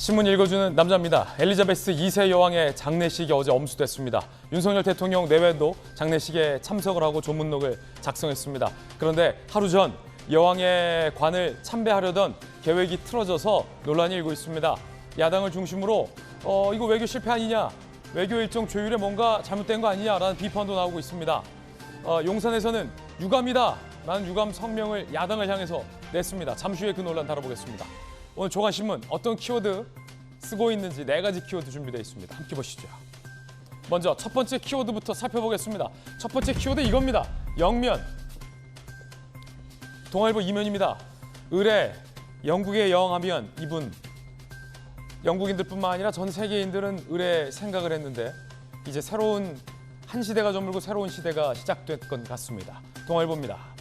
신문 읽어주는 남자입니다. 엘리자베스 2세 여왕의 장례식이 어제 엄수됐습니다. 윤석열 대통령 내외도 장례식에 참석을 하고 조문록을 작성했습니다. 그런데 하루 전 여왕의 관을 참배하려던 계획이 틀어져서 논란이 일고 있습니다. 야당을 중심으로 이거 외교 실패 아니냐, 외교 일정 조율에 뭔가 잘못된 거 아니냐라는 비판도 나오고 있습니다. 용산에서는 유감이다 라는 유감 성명을 야당을 향해서 냈습니다. 잠시 후에 그 논란 다뤄보겠습니다. 오늘 조간신문 어떤 키워드 쓰고 있는지 4가지 키워드 준비되어 있습니다. 함께 보시죠. 먼저 첫 번째 키워드부터 살펴보겠습니다. 첫 번째 키워드 이겁니다. 영면. 동아일보 이면입니다. 의뢰, 영국에 여왕하면 이분. 영국인들뿐만 아니라 전 세계인들은 의뢰 생각을 했는데 이제 새로운 한 시대가 저물고 새로운 시대가 시작된 것 같습니다. 동아일보입니다.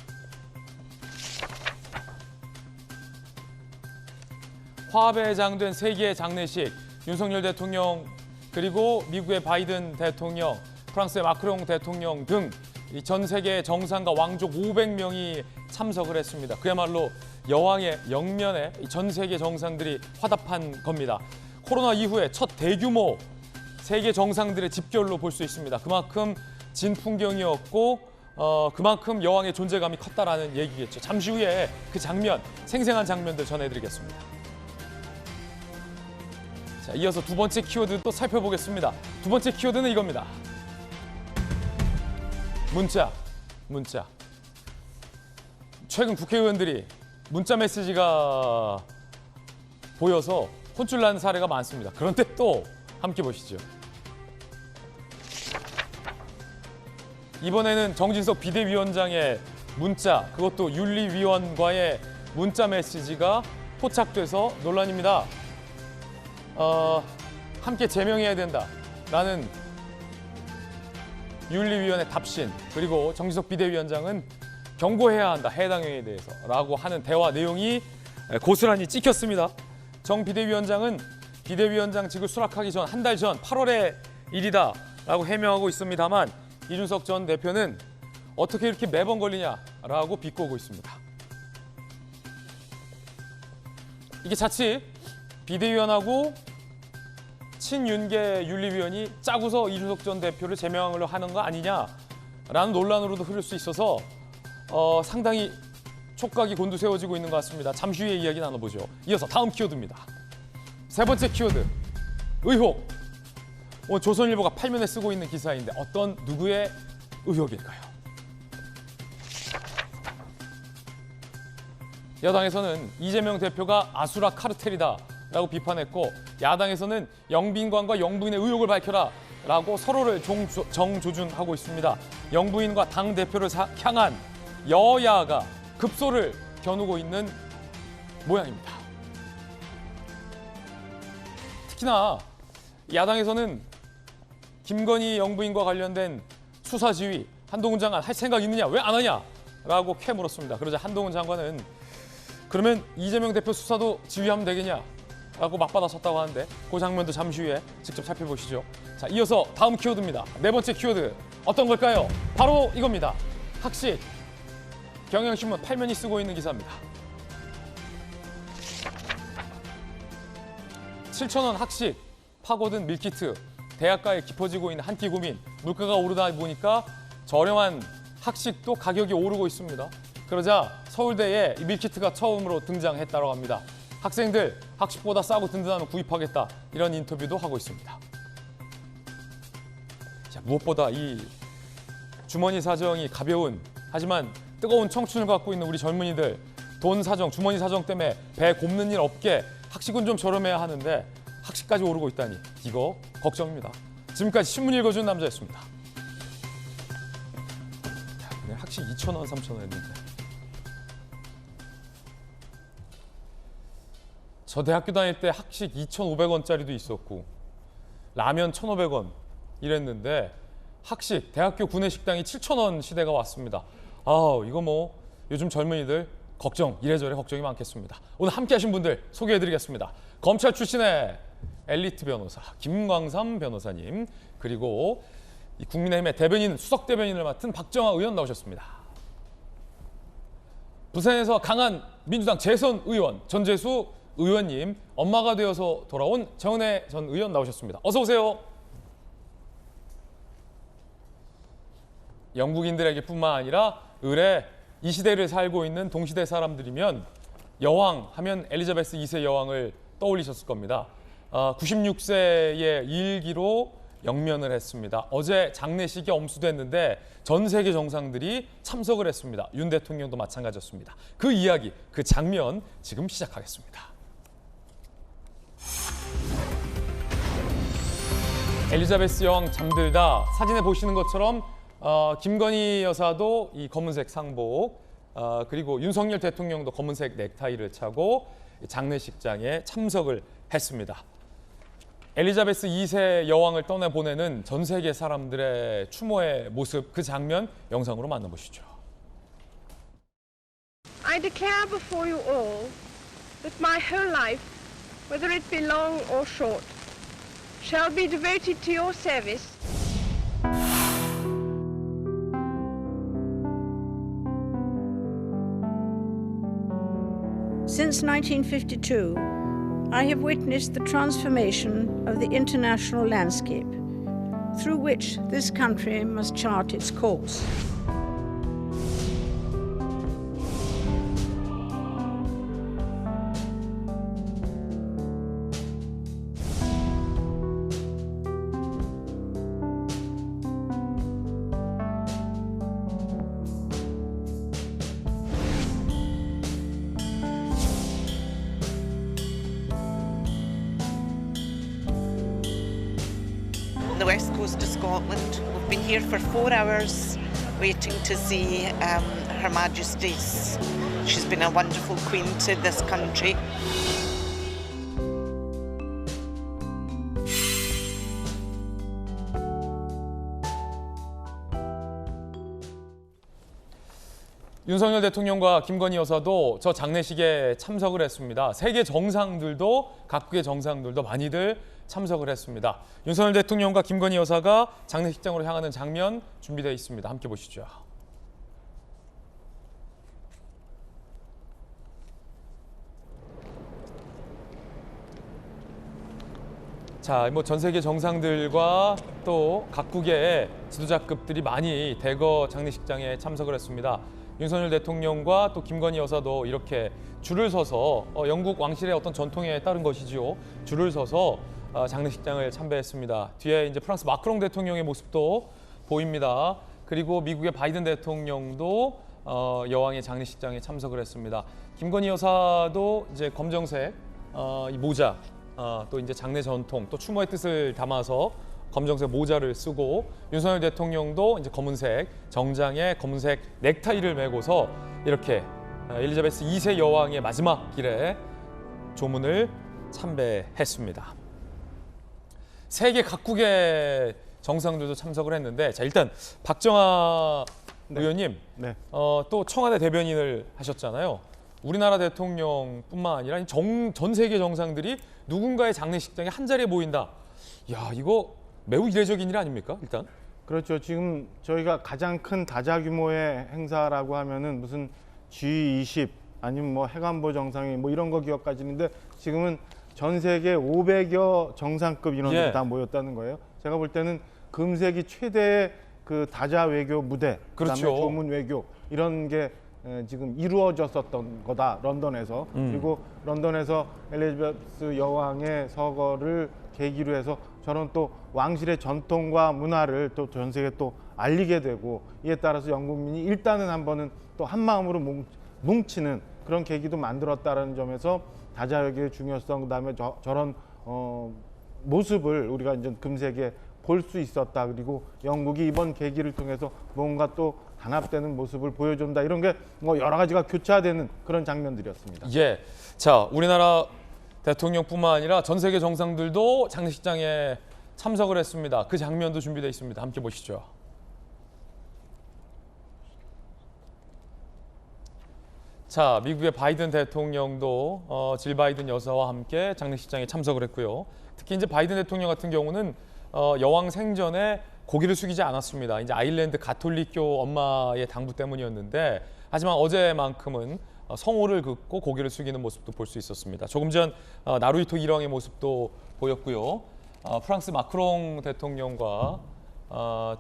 화합에 해장된 세계의 장례식, 윤석열 대통령 그리고 미국의 바이든 대통령, 프랑스의 마크롱 대통령 등 전 세계 정상과 왕족 500명이 참석을 했습니다. 그야말로 여왕의 영면에 전 세계 정상들이 화답한 겁니다. 코로나 이후에 첫 대규모 세계 정상들의 집결로 볼 수 있습니다. 그만큼 진풍경이었고 그만큼 여왕의 존재감이 컸다라는 얘기겠죠. 잠시 후에 그 장면, 생생한 장면들 전해드리겠습니다. 자, 이어서 두 번째 키워드 또 살펴보겠습니다. 두 번째 키워드는 이겁니다. 문자. 최근 국회의원들이 문자 메시지가 보여서 혼쭐 난 사례가 많습니다. 그런데 또 함께 보시죠. 이번에는 정진석 비대위원장의 문자, 그것도 윤리위원과의 문자 메시지가 포착돼서 논란입니다. 함께 제명해야 된다라는 윤리위원회 답신, 그리고 정진석 비대위원장은 경고해야 한다, 해당 행위에 대해서 라고 하는 대화 내용이 고스란히 찍혔습니다. 정 비대위원장은 비대위원장직을 수락하기 전 한 달 전 8월의 일이다 라고 해명하고 있습니다만 이준석 전 대표는 어떻게 이렇게 매번 걸리냐라고 비꼬고 있습니다. 이게 자칫 비대위원하고 친윤계 윤리위원이 짜고서 이준석 전 대표를 제명을 하는 거 아니냐라는 논란으로도 흐를 수 있어서 상당히 촉각이 곤두세워지고 있는 것 같습니다. 잠시 후에 이야기 나눠보죠. 이어서 다음 키워드입니다. 세 번째 키워드, 의혹. 오늘 조선일보가 8면에 쓰고 있는 기사인데 어떤 누구의 의혹일까요? 여당에서는 이재명 대표가 아수라 카르텔이다 라고 비판했고, 야당에서는 영빈관과 영부인의 의혹을 밝혀라 라고 서로를 정조준하고 있습니다. 영부인과 당대표를 향한 여야가 급소를 겨누고 있는 모양입니다. 특히나 야당에서는 김건희 영부인과 관련된 수사 지휘 한동훈 장관 할 생각 있느냐, 왜 안 하냐 라고 캐물었습니다. 그러자 한동훈 장관은 그러면 이재명 대표 수사도 지휘하면 되겠냐 라고 맞받아섰다고 하는데 그 장면도 잠시 후에 직접 살펴보시죠. 자, 이어서 다음 키워드입니다. 네 번째 키워드 어떤 걸까요? 바로 이겁니다. 학식. 경향신문 8면이 쓰고 있는 기사입니다. 7,000원 학식, 파고든 밀키트, 대학가에 깊어지고 있는 한 끼 고민, 물가가 오르다 보니까 저렴한 학식도 가격이 오르고 있습니다. 그러자 서울대에 이 밀키트가 처음으로 등장했다고 합니다. 학생들 학식보다 싸고 든든하면 구입하겠다, 이런 인터뷰도 하고 있습니다. 자, 무엇보다 이 주머니 사정이 가벼운 하지만 뜨거운 청춘을 갖고 있는 우리 젊은이들, 돈 사정, 주머니 사정 때문에 배 곱는 일 없게 학식은 좀 저렴해야 하는데 학식까지 오르고 있다니 이거 걱정입니다. 지금까지 신문 읽어준 남자였습니다. 야, 그냥 학식 2,000원, 3,000원 했는데. 저 대학교 다닐 때 학식 2,500원짜리도 있었고 라면 1,500원 이랬는데 학식, 대학교 구내식당이 7,000원 시대가 왔습니다. 이거 뭐 요즘 젊은이들 걱정, 이래저래 걱정이 많겠습니다. 오늘 함께 하신 분들 소개해드리겠습니다. 검찰 출신의 엘리트 변호사 김광삼 변호사님, 그리고 이 국민의힘의 대변인, 수석 대변인을 맡은 박정아 의원 나오셨습니다. 부산에서 강한 민주당 재선 의원 전재수 의원님, 엄마가 되어서 돌아온 정은혜 전 의원 나오셨습니다. 어서 오세요. 영국인들에게 뿐만 아니라 의뢰 이 시대를 살고 있는 동시대 사람들이면 여왕 하면 엘리자베스 2세 여왕을 떠올리셨을 겁니다. 96세의 일기로 영면을 했습니다. 어제 장례식이 엄수됐는데 전 세계 정상들이 참석을 했습니다. 윤 대통령도 마찬가지였습니다. 그 이야기, 그 장면 지금 시작하겠습니다. 엘리자베스 여왕 잠들다 사진에 보시는 것처럼 김건희 여사도 이 검은색 상복, 그리고 윤석열 대통령도 검은색 넥타이를 차고 장례식장에 참석을 했습니다. 엘리자베스 2세 여왕을 떠나보내는 전 세계 사람들의 추모의 모습, 그 장면 영상으로 만나보시죠. I declare before you all that my whole life, whether it be long or short, shall be devoted to your service. Since 1952, I have witnessed the transformation of the international landscape through which this country must chart its course. The west coast of Scotland. We've been here for 4 hours waiting to see Her Majesty's. She's been a wonderful queen to this country. 윤석열 대통령과 김건희 여사도 저 장례식에 참석을 했습니다. 세계 정상들도, 각국의 정상들도 많이들 참석을 했습니다. 윤석열 대통령과 김건희 여사가 장례식장으로 향하는 장면 준비되어 있습니다. 함께 보시죠. 자, 전 세계 정상들과 또 각국의 지도자급들이 많이 대거 장례식장에 참석을 했습니다. 윤석열 대통령과 또 김건희 여사도 이렇게 줄을 서서 영국 왕실의 어떤 전통에 따른 것이지요. 줄을 서서 장례식장을 참배했습니다. 뒤에 이제 프랑스 마크롱 대통령의 모습도 보입니다. 그리고 미국의 바이든 대통령도 여왕의 장례식장에 참석을 했습니다. 김건희 여사도 이제 검정색 이 모자, 또 이제 장례 전통, 또 추모의 뜻을 담아서 검정색 모자를 쓰고, 윤석열 대통령도 이제 검은색 정장에 검은색 넥타이를 메고서 이렇게 엘리자베스 2세 여왕의 마지막 길에 조문을 참배했습니다. 세계 각국의 정상들도 참석을 했는데, 자, 일단 박정아 의원님, 또 청와대 대변인을 하셨잖아요. 우리나라 대통령뿐만 아니라 전 세계 정상들이 누군가의 장례식장에 한 자리에 모인다. 야, 이거 매우 이례적인 일 아닙니까? 일단. 그렇죠. 지금 저희가 가장 큰 다자 규모의 행사라고 하면은 무슨 G20 아니면 뭐 해관보 정상회 뭐 이런 거 기억까지는데, 지금은 전 세계 500여 정상급 인원들이 다 모였다는 거예요. 제가 볼 때는 금세기 최대의 그 다자 외교 무대, 그렇죠. 그다음에 조문 외교 이런 게 지금 이루어졌었던 거다, 런던에서. 그리고 런던에서 엘리자베스 여왕의 서거를 계기로 해서 저런 또 왕실의 전통과 문화를 또 전 세계에 또 알리게 되고, 이에 따라서 영국민이 일단은 한 번은 또 한 마음으로 뭉치는 그런 계기도 만들었다는 점에서 다자외교의 중요성, 그다음에 저런 모습을 우리가 이제 금세기에 볼 수 있었다. 그리고 영국이 이번 계기를 통해서 뭔가 또 단합되는 모습을 보여준다. 이런 게 뭐 여러 가지가 교차되는 그런 장면들이었습니다. 예, 자, 우리나라 대통령뿐만 아니라 전 세계 정상들도 장례식장에 참석을 했습니다. 그 장면도 준비되어 있습니다. 함께 보시죠. 자, 미국의 바이든 대통령도 질 바이든 여사와 함께 장례식장에 참석을 했고요. 특히 이제 바이든 대통령 같은 경우는 여왕 생전에 고개를 숙이지 않았습니다. 이제 아일랜드 가톨릭교 엄마의 당부 때문이었는데, 하지만 어제만큼은 성호를 긋고 고개를 숙이는 모습도 볼 수 있었습니다. 조금 전 나루히토 일왕의 모습도 보였고요. 프랑스 마크롱 대통령과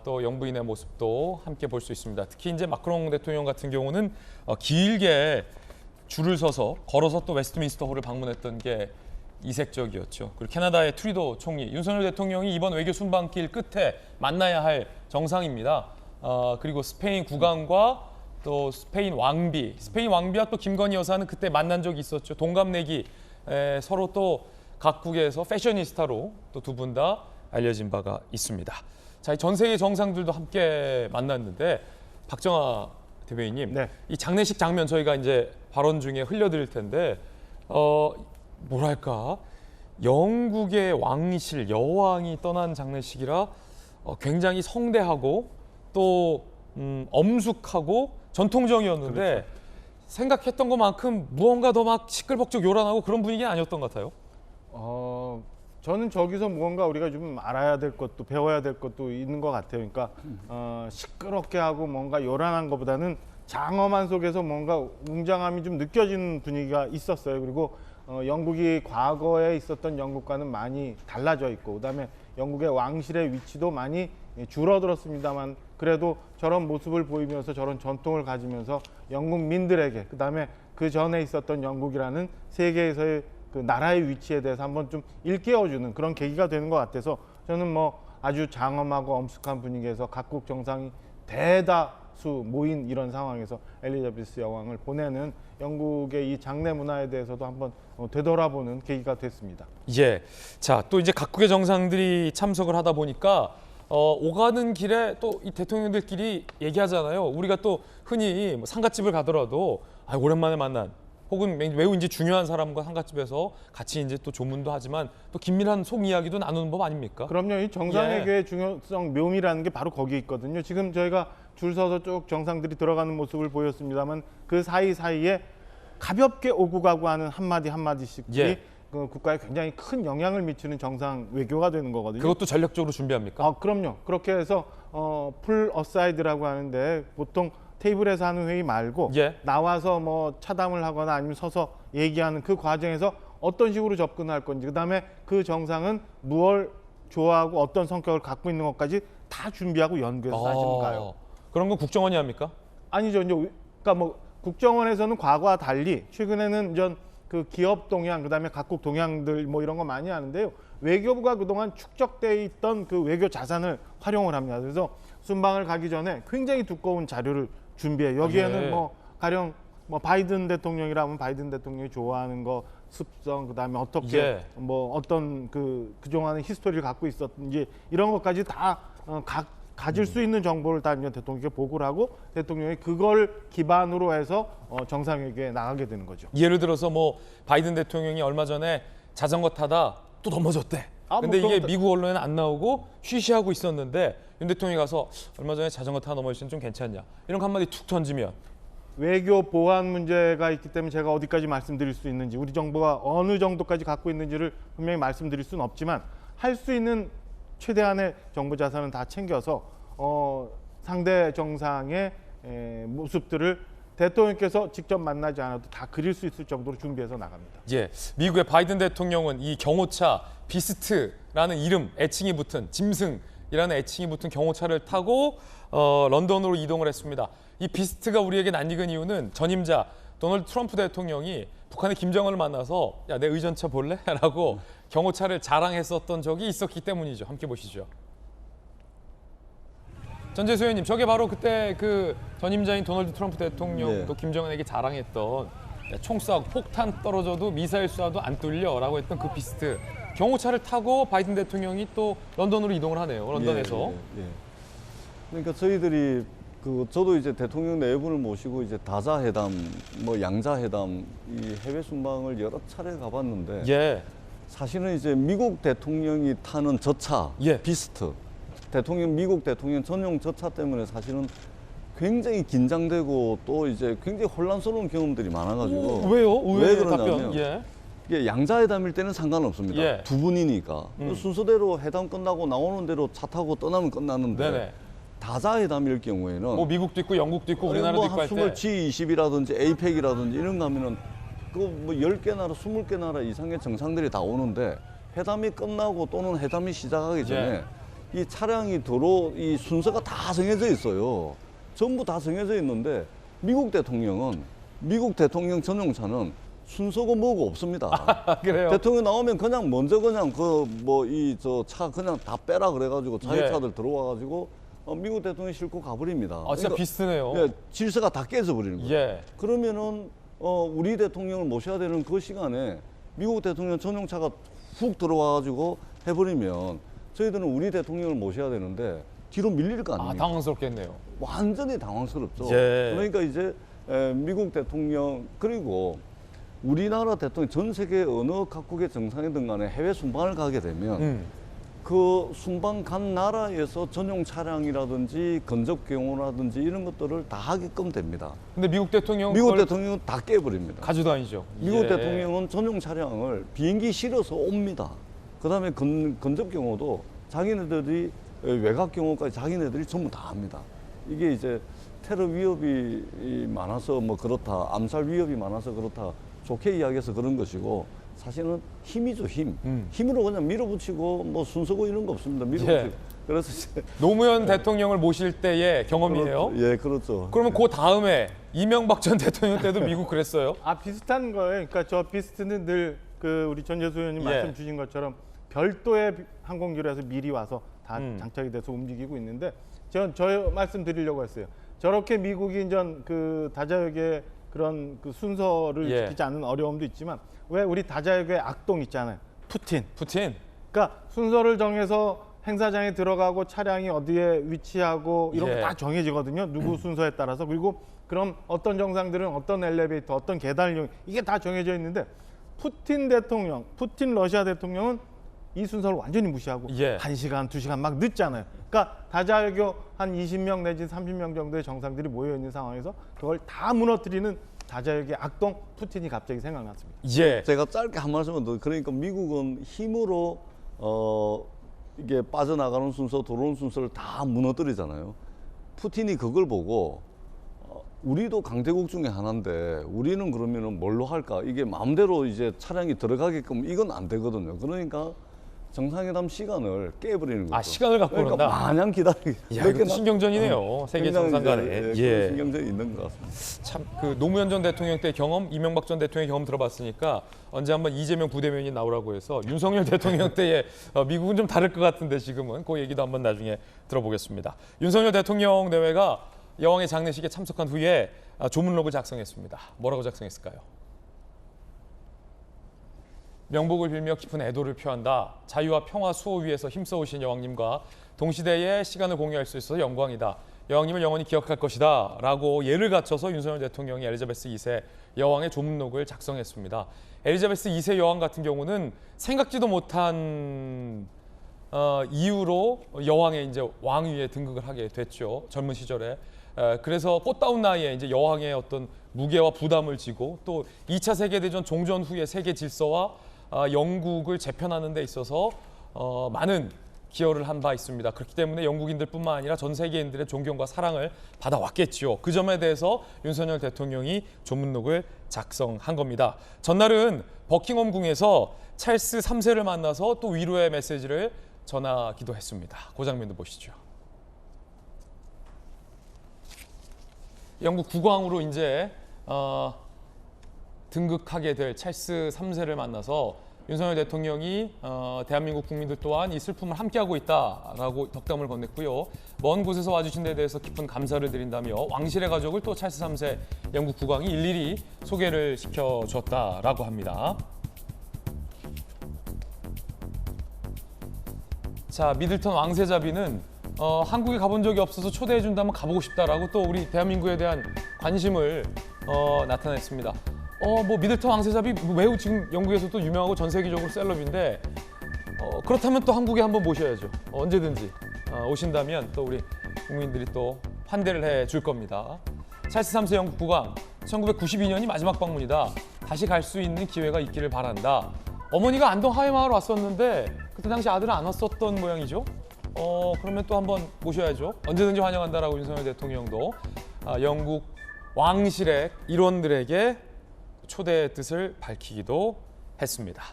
또 영부인의 모습도 함께 볼 수 있습니다. 특히 이제 마크롱 대통령 같은 경우는 길게 줄을 서서 걸어서 또 웨스트민스터 홀을 방문했던 게 이색적이었죠. 그리고 캐나다의 트루도 총리, 윤석열 대통령이 이번 외교 순방길 끝에 만나야 할 정상입니다. 그리고 스페인 국왕과 또 스페인 왕비와 또 김건희 여사는 그때 만난 적이 있었죠. 동갑내기 서로 또 각국에서 패셔니스타로 또 두 분 다 알려진 바가 있습니다. 자, 전 세계 정상들도 함께 만났는데 박정아 대변인님, 네. 이 장례식 장면 저희가 이제 발언 중에 흘려드릴 텐데 뭐랄까 영국의 왕실 여왕이 떠난 장례식이라 굉장히 성대하고 또 엄숙하고 전통적이었는데 그렇죠. 생각했던 것만큼 무언가 더 막 시끌벅적 요란하고 그런 분위기는 아니었던 것 같아요. 저는 저기서 무언가 우리가 좀 알아야 될 것도 배워야 될 것도 있는 것 같아요. 그러니까 시끄럽게 하고 뭔가 요란한 것보다는 장엄한 속에서 뭔가 웅장함이 좀 느껴지는 분위기가 있었어요. 그리고 영국이 과거에 있었던 영국과는 많이 달라져 있고, 그다음에 영국의 왕실의 위치도 많이 줄어들었습니다만 그래도 저런 모습을 보이면서 저런 전통을 가지면서 영국민들에게, 그다음에 그 전에 있었던 영국이라는 세계에서의 그 나라의 위치에 대해서 한번 좀 일깨워주는 그런 계기가 되는 것 같아서 저는 뭐 아주 장엄하고 엄숙한 분위기에서 각국 정상이 대다수 모인 이런 상황에서 엘리자베스 여왕을 보내는 영국의 이 장례 문화에 대해서도 한번 되돌아보는 계기가 됐습니다. 예. 자, 또 이제 각국의 정상들이 참석을 하다 보니까 오가는 길에 또 이 대통령들끼리 얘기하잖아요. 우리가 또 흔히 뭐 상갓집을 가더라도 오랜만에 만난 혹은 매우 이제 중요한 사람과 상갓집에서 같이 이제 또 조문도 하지만 또 긴밀한 속 이야기도 나누는 법 아닙니까? 그럼요. 이 정상회교의 중요성, 묘미라는 게 바로 거기에 있거든요. 지금 저희가 줄 서서 쭉 정상들이 들어가는 모습을 보였습니다만 그 사이사이에 가볍게 오고 가고 하는 한마디씩이 예. 그 국가에 굉장히 큰 영향을 미치는 정상 외교가 되는 거거든요. 그것도 전략적으로 준비합니까? 그럼요. 그렇게 해서 풀 어사이드라고 하는데 보통 테이블에서 하는 회의 말고 예. 나와서 뭐 차담을 하거나 아니면 서서 얘기하는 그 과정에서 어떤 식으로 접근할 건지, 그다음에 그 정상은 무엇을 좋아하고 어떤 성격을 갖고 있는 것까지 다 준비하고 연구해서 사실은 가요. 그런 건 국정원이 합니까? 아니죠. 이제 그러니까 뭐 국정원에서는 과거와 달리 최근에는 전 그 기업 동향, 그다음에 각국 동향들 뭐 이런 거 많이 하는데요. 외교부가 그동안 축적돼 있던 그 외교 자산을 활용을 합니다. 그래서 순방을 가기 전에 굉장히 두꺼운 자료를 준비해. 여기에는 예. 뭐 가령 뭐 바이든 대통령이라면 바이든 대통령이 좋아하는 거 습성, 그다음에 어떻게 예. 뭐 어떤 그동안의 히스토리를 갖고 있었는지 이런 것까지 다 가질 수 있는 정보를 다 대통령에게 보고를 하고 대통령이 그걸 기반으로 해서 정상회의에 나가게 되는 거죠. 예를 들어서 뭐 바이든 대통령이 얼마 전에 자전거 타다 또 넘어졌대. 근데 뭐 이게 미국 언론에는 안 나오고 쉬쉬하고 있었는데 윤 대통령이 가서 얼마 전에 자전거 타다 넘어졌으니 좀 괜찮냐. 이런 거 한마디 툭 던지면 외교 보안 문제가 있기 때문에 제가 어디까지 말씀드릴 수 있는지, 우리 정부가 어느 정도까지 갖고 있는지를 분명히 말씀드릴 수는 없지만 할 수 있는 최대한의 정보 자산은 다 챙겨서 상대 정상의 모습들을 대통령께서 직접 만나지 않아도 다 그릴 수 있을 정도로 준비해서 나갑니다. 예, 미국의 바이든 대통령은 이 경호차 비스트라는 이름, 애칭이 붙은 짐승이라는 애칭이 붙은 경호차를 타고 런던으로 이동을 했습니다. 이 비스트가 우리에게 낯익은 이유는 전임자 도널드 트럼프 대통령이 북한의 김정은을 만나서 야, 내 의전차 볼래? 라고 경호차를 자랑했었던 적이 있었기 때문이죠. 함께 보시죠. 전재수 의원님, 저게 바로 그때 그 전임자인 도널드 트럼프 대통령도 김정은에게 자랑했던 총 쏴고 폭탄 떨어져도 미사일 쏴도 안 뚫려라고 했던 그 비스트. 경호차를 타고 바이든 대통령이 또 런던으로 이동을 하네요. 런던에서. 그러니까 저희들이 저도 이제 대통령 네 분을 모시고 이제 다자회담, 뭐 양자회담, 이 해외 순방을 여러 차례 가봤는데 예. 사실은 이제 미국 대통령이 타는 저 차, 예. 비스트, 미국 대통령 전용 저 차 때문에 사실은 굉장히 긴장되고 또 이제 굉장히 혼란스러운 경험들이 많아가지고. 왜요? 왜 그러냐면 예. 이게 양자회담일 때는 상관없습니다. 예. 두 분이니까 순서대로 회담 끝나고 나오는 대로 차 타고 떠나면 끝나는데. 네네. 다자회담일 경우에는 뭐 미국도 있고 영국도 있고 우리나라도 있고 할 때. 뭐 G20이라든지 APEC이라든지 이런 거 하면은 그뭐 10개 나라, 20개 나라 이상의 정상들이 다 오는데 회담이 끝나고 또는 회담이 시작하기 전에 이 차량이 이 순서가 다 정해져 있어요. 전부 다 정해져 있는데 미국 대통령 전용차는 순서고 뭐고 없습니다. 그래요? 대통령 나오면 그냥 먼저 그냥 차 그냥 다 빼라 그래가지고 자기 차들 들어와가지고 미국 대통령이 싣고 가버립니다. 아, 진짜 그러니까, 비슷해요. 예, 질서가 다 깨져버리는 거예요. 예. 그러면은 우리 대통령을 모셔야 되는 그 시간에 미국 대통령 전용차가 훅 들어와가지고 해버리면 저희들은 우리 대통령을 모셔야 되는데 뒤로 밀릴 거 아, 아닙니까? 당황스럽겠네요. 완전히 당황스럽죠. 예. 그러니까 이제 미국 대통령 그리고 우리나라 대통령 전 세계 어느 각국의 정상이든 간에 해외 순방을 가게 되면 그 순방 간 나라에서 전용 차량이라든지 건접 경호라든지 이런 것들을 다 하게끔 됩니다. 근데 미국 대통령은 다 깨버립니다. 가져다니죠. 미국 예. 대통령은 전용 차량을 비행기 실어서 옵니다. 그다음에 건접 경호도 자기네들이 외곽 경호까지 자기네들이 전부 다 합니다. 이게 이제 테러 위협이 많아서 뭐 그렇다, 암살 위협이 많아서 그렇다, 좋게 이야기해서 그런 것이고 사실은 힘이죠, 힘. 힘으로 그냥 밀어붙이고 뭐 순서고 이런 거 없습니다. 밀어붙이고. 예. 그래서 이제 노무현 대통령을 모실 때의 경험이에요. 예, 그렇죠. 그러면 그 다음에 이명박 전 대통령 때도 미국 그랬어요? 아 비슷한 거예요. 그러니까 저 비스트는 늘 그 우리 전재수 의원님 말씀 주신 것처럼 별도의 항공기로해서 미리 와서 다 장착이 돼서 움직이고 있는데 저 말씀 드리려고 했어요. 저렇게 미국이 이제 그 다자역의 그런 그 순서를 지키지 않는 어려움도 있지만 왜 우리 다자역의 악동 있잖아요. 푸틴. 그러니까 순서를 정해서 행사장에 들어가고 차량이 어디에 위치하고 이런 거 다 정해지거든요. 누구 순서에 따라서. 그리고 그럼 어떤 정상들은 어떤 엘리베이터, 어떤 계단을 이용 이게 다 정해져 있는데 푸틴 러시아 대통령은 이 순서를 완전히 무시하고 1시간, 2시간 막 늦잖아요. 그러니까 다자외교 한 20명 내지 30명 정도의 정상들이 모여 있는 상황에서 그걸 다 무너뜨리는 다자외교의 악동 푸틴이 갑자기 생각났습니다. 예. 제가 짧게 한 말씀만 더. 그러니까 미국은 힘으로 이게 빠져나가는 순서, 들어오는 순서를 다 무너뜨리잖아요. 푸틴이 그걸 보고 우리도 강대국 중에 하나인데 우리는 그러면은 뭘로 할까? 이게 마음대로 이제 차량이 들어가게끔 이건 안 되거든요. 그러니까 정상회담 시간을 깨버리는 거죠. 아, 시간을 갖고 그러니까 그런다? 마냥 기다리기. 야, 이것도 신경전이네요. 세계 정상 간에. 예. 신경전이 있는 것 같습니다. 참 그 노무현 전 대통령 때 경험, 이명박 전 대통령 경험 들어봤으니까 언제 한번 이재명 부대변인이 나오라고 해서 윤석열 대통령 때의 미국은 좀 다를 것 같은데 지금은 그 얘기도 한번 나중에 들어보겠습니다. 윤석열 대통령 내외가 여왕의 장례식에 참석한 후에 조문록을 작성했습니다. 뭐라고 작성했을까요? 명복을 빌며 깊은 애도를 표한다. 자유와 평화 수호 위에서 힘써오신 여왕님과 동시대에 시간을 공유할 수 있어서 영광이다. 여왕님을 영원히 기억할 것이다. 라고 예를 갖춰서 윤석열 대통령이 엘리자베스 2세 여왕의 조문록을 작성했습니다. 엘리자베스 2세 여왕 같은 경우는 생각지도 못한 이유로 여왕의 이제 왕위에 등극을 하게 됐죠. 젊은 시절에. 그래서 꽃다운 나이에 이제 여왕의 어떤 무게와 부담을 지고 또 2차 세계대전 종전 후의 세계 질서와 영국을 재편하는 데 있어서 많은 기여를 한 바 있습니다. 그렇기 때문에 영국인들뿐만 아니라 전 세계인들의 존경과 사랑을 받아왔겠지요. 그 점에 대해서 윤석열 대통령이 조문록을 작성한 겁니다. 전날은 버킹엄궁에서 찰스 3세를 만나서 또 위로의 메시지를 전하기도 했습니다. 그 장면도 보시죠. 영국 국왕으로 이제 등극하게 될 찰스 3세를 만나서 윤석열 대통령이 대한민국 국민들 또한 이 슬픔을 함께하고 있다라고 덕담을 건넸고요. 먼 곳에서 와주신 데 대해서 깊은 감사를 드린다며 왕실의 가족을 또 찰스 3세 영국 국왕이 일일이 소개를 시켜줬다라고 합니다. 자, 미들턴 왕세자비는 한국에 가본 적이 없어서 초대해준다면 가보고 싶다라고 또 우리 대한민국에 대한 관심을 나타냈습니다. 뭐 미들턴 왕세자비 매우 지금 영국에서도 유명하고 전 세계적으로 셀럽인데 그렇다면 또 한국에 한번 모셔야죠. 언제든지 오신다면 또 우리 국민들이 또 환대를 해줄 겁니다. 찰스 3세 영국 국왕 1992년이 마지막 방문이다. 다시 갈 수 있는 기회가 있기를 바란다. 어머니가 안동 하회마을 왔었는데 그때 당시 아들은 안 왔었던 모양이죠. 그러면 또 한번 모셔야죠. 언제든지 환영한다라고 윤석열 대통령도 영국 왕실의 일원들에게 초대의 뜻을 밝히기도 했습니다.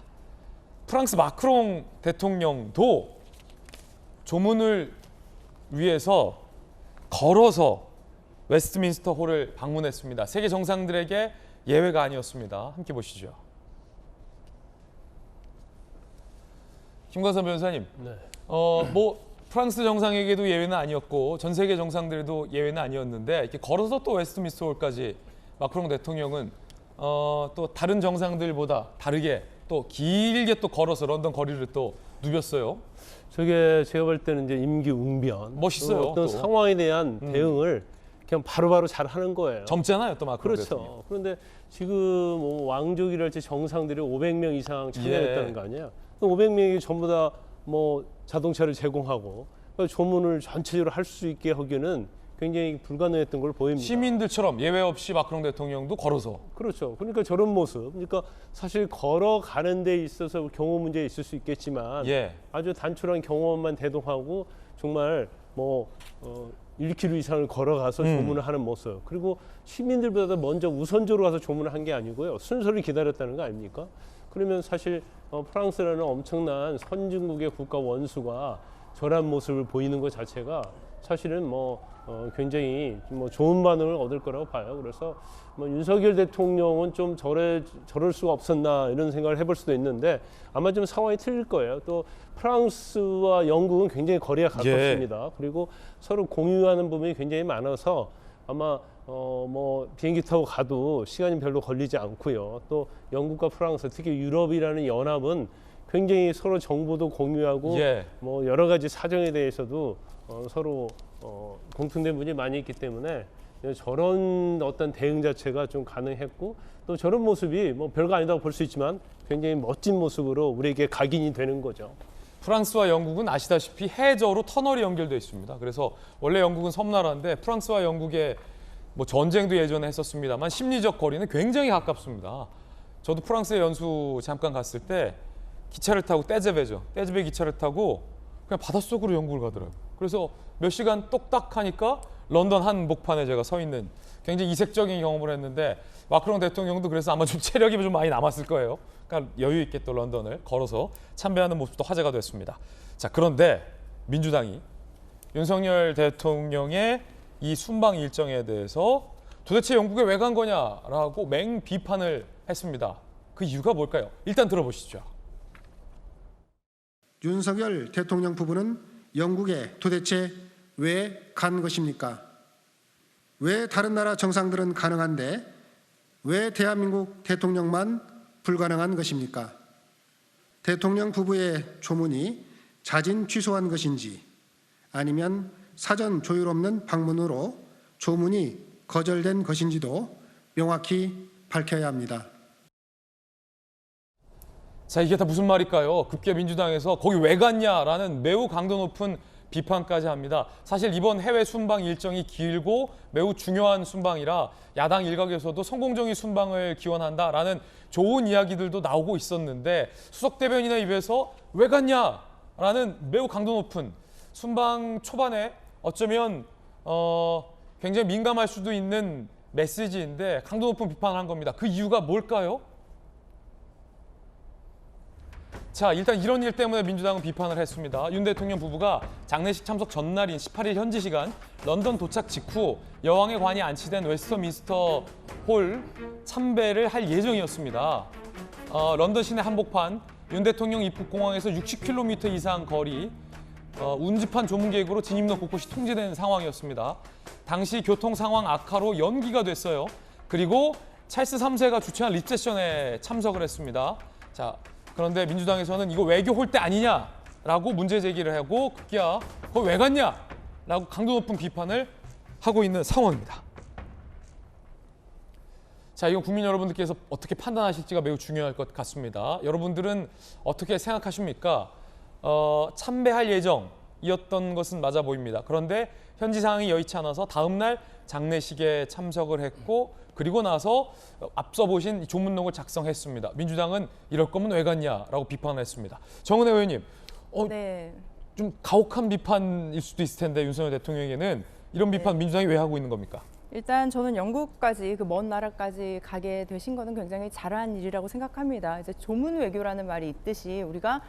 프랑스 마크롱 대통령도 조문을 위해서 걸어서 웨스트민스터 홀을 방문했습니다. 세계 정상들에게 예외가 아니었습니다. 함께 보시죠. 김광선 변호사님, 네. 프랑스 정상에게도 예외는 아니었고 전 세계 정상들도 예외는 아니었는데 이렇게 걸어서 또 웨스트민스터 홀까지 마크롱 대통령은 또 다른 정상들보다 다르게 또 길게 또 걸어서 런던 거리를 또 누볐어요. 저게 제가 볼 때는 이제 임기응변, 멋있어요, 어떤 또. 상황에 대한 대응을 그냥 바로바로 잘 하는 거예요. 젊잖아요, 또 마크롱 대통령. 그렇죠. 그런데 지금 뭐 왕족이랄지 정상들이 500명 이상 참여했다는 예. 거 아니에요? 500명이 전부 다 뭐 자동차를 제공하고 조문을 전체적으로 할 수 있게 하기는 굉장히 불가능했던 걸 보입니다. 시민들처럼 예외 없이 마크롱 대통령도 걸어서. 그렇죠. 그러니까 저런 모습. 그러니까 사실 걸어가는 데 있어서 경호 문제 있을 수 있겠지만 예. 아주 단촐한 경호원만 대동하고 정말 1km 이상을 걸어가서 조문을 하는 모습. 그리고 시민들보다 먼저 우선적으로 가서 조문을 한 게 아니고요. 순서를 기다렸다는 거 아닙니까? 그러면 사실 프랑스라는 엄청난 선진국의 국가 원수가 저런 모습을 보이는 것 자체가 사실은 굉장히 좋은 반응을 얻을 거라고 봐요. 그래서 윤석열 대통령은 좀 저럴 수가 없었나 이런 생각을 해볼 수도 있는데 아마 좀 상황이 틀릴 거예요. 또 프랑스와 영국은 굉장히 거리가 가깝습니다. 그리고 서로 공유하는 부분이 굉장히 많아서 아마 비행기 타고 가도 시간이 별로 걸리지 않고요. 또 영국과 프랑스, 특히 유럽이라는 연합은 굉장히 서로 정보도 공유하고 예. 여러 가지 사정에 대해서도 서로 공통된 부분이 많이 있기 때문에 저런 어떤 대응 자체가 좀 가능했고 또 저런 모습이 별거 아니다고 볼 수 있지만 굉장히 멋진 모습으로 우리에게 각인이 되는 거죠. 프랑스와 영국은 아시다시피 해저로 터널이 연결되어 있습니다. 그래서 원래 영국은 섬나라인데 프랑스와 영국의 전쟁도 예전에 했었습니다만 심리적 거리는 굉장히 가깝습니다. 저도 프랑스에 연수 잠깐 갔을 때 기차를 타고 떼제베 기차를 타고 그냥 바닷속으로 영국을 가더라고요. 그래서 몇 시간 똑딱 하니까 런던 한복판에 제가 서 있는 굉장히 이색적인 경험을 했는데 마크롱 대통령도 그래서 아마 좀 체력이 좀 많이 남았을 거예요. 그러니까 여유 있게 또 런던을 걸어서 참배하는 모습도 화제가 됐습니다. 자, 그런데 민주당이 윤석열 대통령의 이 순방 일정에 대해서 도대체 영국에 왜 간 거냐라고 맹 비판을 했습니다. 그 이유가 뭘까요? 일단 들어보시죠. 윤석열 대통령 부부는 영국에 도대체 왜 간 것입니까? 왜 다른 나라 정상들은 가능한데 왜 대한민국 대통령만 불가능한 것입니까? 대통령 부부의 조문이 자진 취소한 것인지 아니면 사전 조율 없는 방문으로 조문이 거절된 것인지도 명확히 밝혀야 합니다. 자, 이게 다 무슨 말일까요? 급기야 민주당에서 거기 왜 갔냐라는 매우 강도 높은 비판까지 합니다. 사실 이번 해외 순방 일정이 길고 매우 중요한 순방이라 야당 일각에서도 성공적인 순방을 기원한다라는 좋은 이야기들도 나오고 있었는데 수석 대변인의 입에서 왜 갔냐라는 매우 강도 높은 순방 초반에 어쩌면 굉장히 민감할 수도 있는 메시지인데 강도 높은 비판을 한 겁니다. 그 이유가 뭘까요? 자, 일단 이런 일 때문에 민주당은 비판을 했습니다. 윤 대통령 부부가 장례식 참석 전날인 18일 현지 시간 런던 도착 직후 여왕의 관이 안치된 웨스트민스터 홀 참배를 할 예정이었습니다. 런던 시내 한복판 윤 대통령 입국 공항에서 60km 이상 거리 운집한 조문 계획으로 진입로 곳곳이 통제된 상황이었습니다. 당시 교통 상황 악화로 연기가 됐어요. 그리고 찰스 3세가 주최한 리셉션에 참석을 했습니다. 자, 그런데 민주당에서는 이거 외교 홀대 아니냐라고 문제 제기를 하고 급기야 거기 왜 갔냐라고 강도 높은 비판을 하고 있는 상황입니다. 자, 이건 국민 여러분들께서 어떻게 판단하실지가 매우 중요할 것 같습니다. 여러분들은 어떻게 생각하십니까? 참배할 예정이었던 것은 맞아 보입니다. 그런데 현지 상황이 여의치 않아서 다음 날 장례식에 참석을 했고 그리고 나서 앞서 보신 조문록을 작성했습니다. 민주당은 이럴 거면 왜 갔냐라고 비판을 했습니다. 정은혜 의원님, 네. 좀 가혹한 비판일 수도 있을 텐데 윤석열 대통령에게는 이런 비판 민주당이 왜 하고 있는 겁니까? 일단 저는 영국까지 그 먼 나라까지 가게 되신 거는 굉장히 잘한 일이라고 생각합니다. 이제 조문 외교라는 말이 있듯이 우리가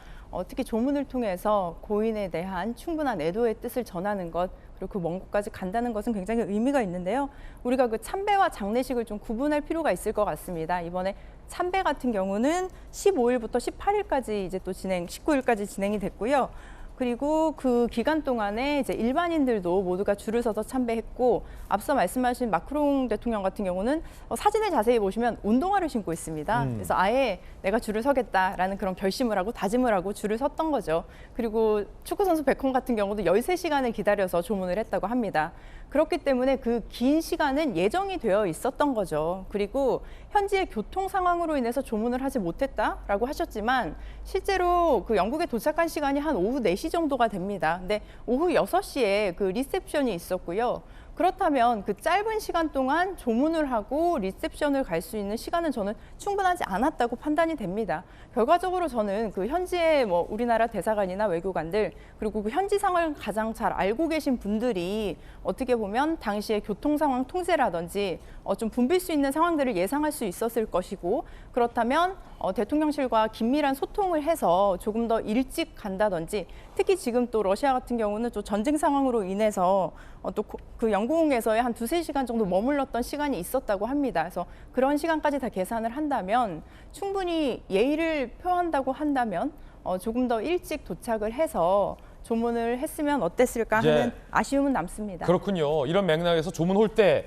특히 조문을 통해서 고인에 대한 충분한 애도의 뜻을 전하는 것 그리고 그 먼 곳까지 간다는 것은 굉장히 의미가 있는데요. 우리가 그 참배와 장례식을 좀 구분할 필요가 있을 것 같습니다. 이번에 참배 같은 경우는 15일부터 18일까지 이제 또 19일까지 진행이 됐고요. 그리고 그 기간 동안에 이제 일반인들도 모두가 줄을 서서 참배했고 앞서 말씀하신 마크롱 대통령 같은 경우는 사진을 자세히 보시면 운동화를 신고 있습니다. 그래서 아예 내가 줄을 서겠다라는 그런 결심을 하고 다짐을 하고 줄을 섰던 거죠. 그리고 축구 선수 베컴 같은 경우도 13시간을 기다려서 조문을 했다고 합니다. 그렇기 때문에 그 긴 시간은 예정이 되어 있었던 거죠. 그리고 현지의 교통 상황으로 인해서 조문을 하지 못했다라고 하셨지만 실제로 그 영국에 도착한 시간이 한 오후 4시 정도가 됩니다. 근데 오후 6시에 그 리셉션이 있었고요. 그렇다면 그 짧은 시간 동안 조문을 하고 리셉션을 갈 수 있는 시간은 저는 충분하지 않았다고 판단이 됩니다. 결과적으로 저는 그 현지의 뭐 우리나라 대사관이나 외교관들 그리고 그 현지 상황을 가장 잘 알고 계신 분들이 어떻게 보면 당시의 교통 상황 통제라든지 좀 붐빌 수 있는 상황들을 예상할 수 있었을 것이고 그렇다면 대통령실과 긴밀한 소통을 해서 조금 더 일찍 간다든지 특히 지금 또 러시아 같은 경우는 또 전쟁 상황으로 인해서 또 그 영공에서의 한 2~3시간 정도 머물렀던 시간이 있었다고 합니다. 그래서 그런 시간까지 다 계산을 한다면 충분히 예의를 표한다고 한다면 조금 더 일찍 도착을 해서 조문을 했으면 어땠을까 하는 아쉬움은 남습니다. 그렇군요. 이런 맥락에서 조문 홀대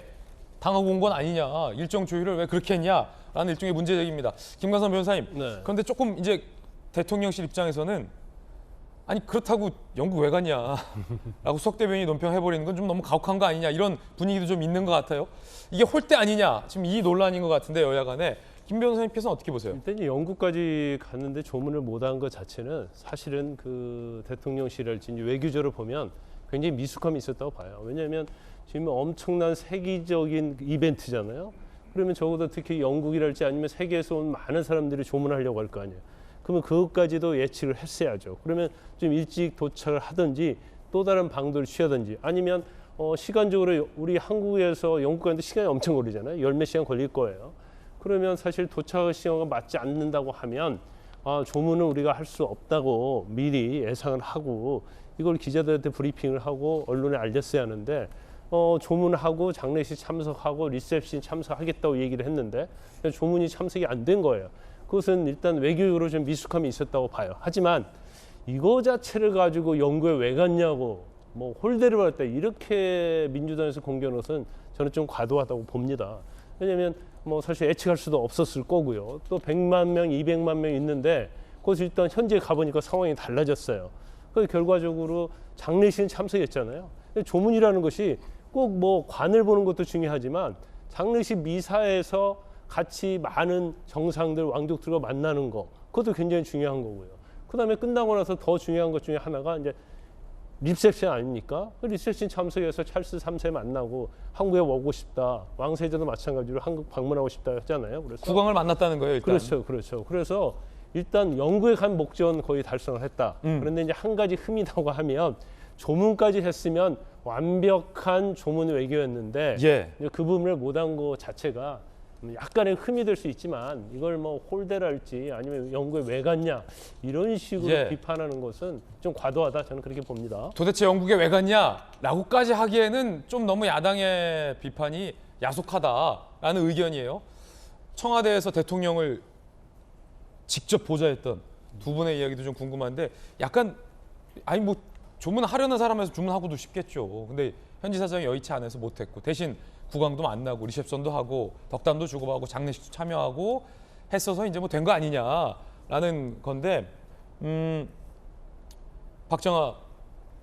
당하고 온 건 아니냐, 일정 조율을 왜 그렇게 했냐라는 일종의 문제 제기입니다. 김관선 변호사님, 네. 그런데 조금 이제 대통령실 입장에서는 아니 그렇다고 영국 왜 갔냐라고 석 대변인이 논평해버리는 건 좀 너무 가혹한 거 아니냐 이런 분위기도 좀 있는 것 같아요. 이게 홀대 아니냐 지금 이 논란인 것 같은데 여야 간에 김 변호사님께서는 어떻게 보세요? 일단 영국까지 갔는데 조문을 못한 것 자체는 사실은 그 대통령실을지 외교적으로 보면 굉장히 미숙함이 있었다고 봐요. 왜냐하면 지금 엄청난 세계적인 이벤트잖아요. 그러면 적어도 특히 영국이랄지 아니면 세계에서 온 많은 사람들이 조문하려고 할 거 아니에요. 그러면 그것까지도 예측을 했어야죠. 그러면 좀 일찍 도착을 하든지 또 다른 방도를 취하든지 아니면 시간적으로 우리 한국에서 영국 가는데 시간이 엄청 걸리잖아요. 10몇 시간 걸릴 거예요. 그러면 사실 도착 시간과 맞지 않는다고 하면 조문은 우리가 할 수 없다고 미리 예상을 하고 이걸 기자들한테 브리핑을 하고 언론에 알렸어야 하는데 조문하고 장례식 참석하고 리셉션 참석하겠다고 얘기를 했는데 조문이 참석이 안 된 거예요. 그것은 일단 외교적으로 좀 미숙함이 있었다고 봐요. 하지만 이거 자체를 가지고 영국에 왜 갔냐고 뭐 홀대를 받았다 이렇게 민주당에서 공개하는 것은 저는 좀 과도하다고 봅니다. 왜냐하면 뭐 사실 예측할 수도 없었을 거고요. 또 100만 명, 200만 명 있는데 그것을 일단 현지에 가보니까 상황이 달라졌어요. 그래서 결과적으로 장례식 참석했잖아요. 조문이라는 것이 꼭 뭐 관을 보는 것도 중요하지만 장례식 미사에서 같이 많은 정상들, 왕족들과 만나는 거 그것도 굉장히 중요한 거고요. 그다음에 끝나고 나서 더 중요한 것 중에 하나가 이제 리셉션 아닙니까? 그 리셉션 참석해서 찰스 3세 만나고 한국에 오고 싶다. 왕세자도 마찬가지로 한국 방문하고 싶다 했잖아요. 그래서 국왕을 만났다는 거예요, 일단. 그렇죠. 그래서 일단 영국에 간 목적은 거의 달성을 했다. 그런데 이제 한 가지 흠이 나고 하면 조문까지 했으면 완벽한 조문 외교였는데 이제 그 부분을 못한 것 자체가 약간의 흠이 될 수 있지만 이걸 뭐 홀대랄지 아니면 영국에 왜 갔냐 이런 식으로 비판하는 것은 좀 과도하다 저는 그렇게 봅니다. 도대체 영국에 왜 갔냐라고까지 하기에는 좀 너무 야당의 비판이 야속하다라는 의견이에요. 청와대에서 대통령을 직접 보좌했던 두 분의 이야기도 좀 궁금한데 약간 아니 뭐 조문하려는 사람에서 주문하고도 싶겠죠. 근데 현지 사정이 여의치 않아서 못했고 대신 국왕도 만나고 리셉션도 하고 덕담도 주고받고 장례식도 참여하고 했어서 이제 뭐 된 거 아니냐라는 건데 박정아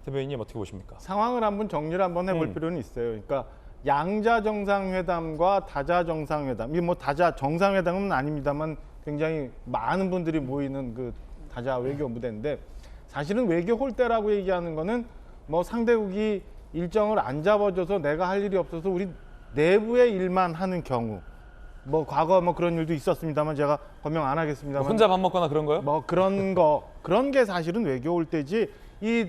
대변인님 어떻게 보십니까? 상황을 한번 정리를 한번 해볼 필요는 있어요. 그러니까 양자 정상회담과 다자 정상회담, 이 뭐 다자 정상회담은 아닙니다만 굉장히 많은 분들이 모이는 그 다자 외교 무대인데 사실은 외교 홀대라고 얘기하는 거는 뭐 상대국이 일정을 안 잡아줘서 내가 할 일이 없어서 우리 내부의 일만 하는 경우 뭐 과거 뭐 그런 일도 있었습니다만 제가 거명 안 하겠습니다만 혼자 밥 먹거나 그런 거요? 뭐 그런 게 사실은 외교 홀대지 이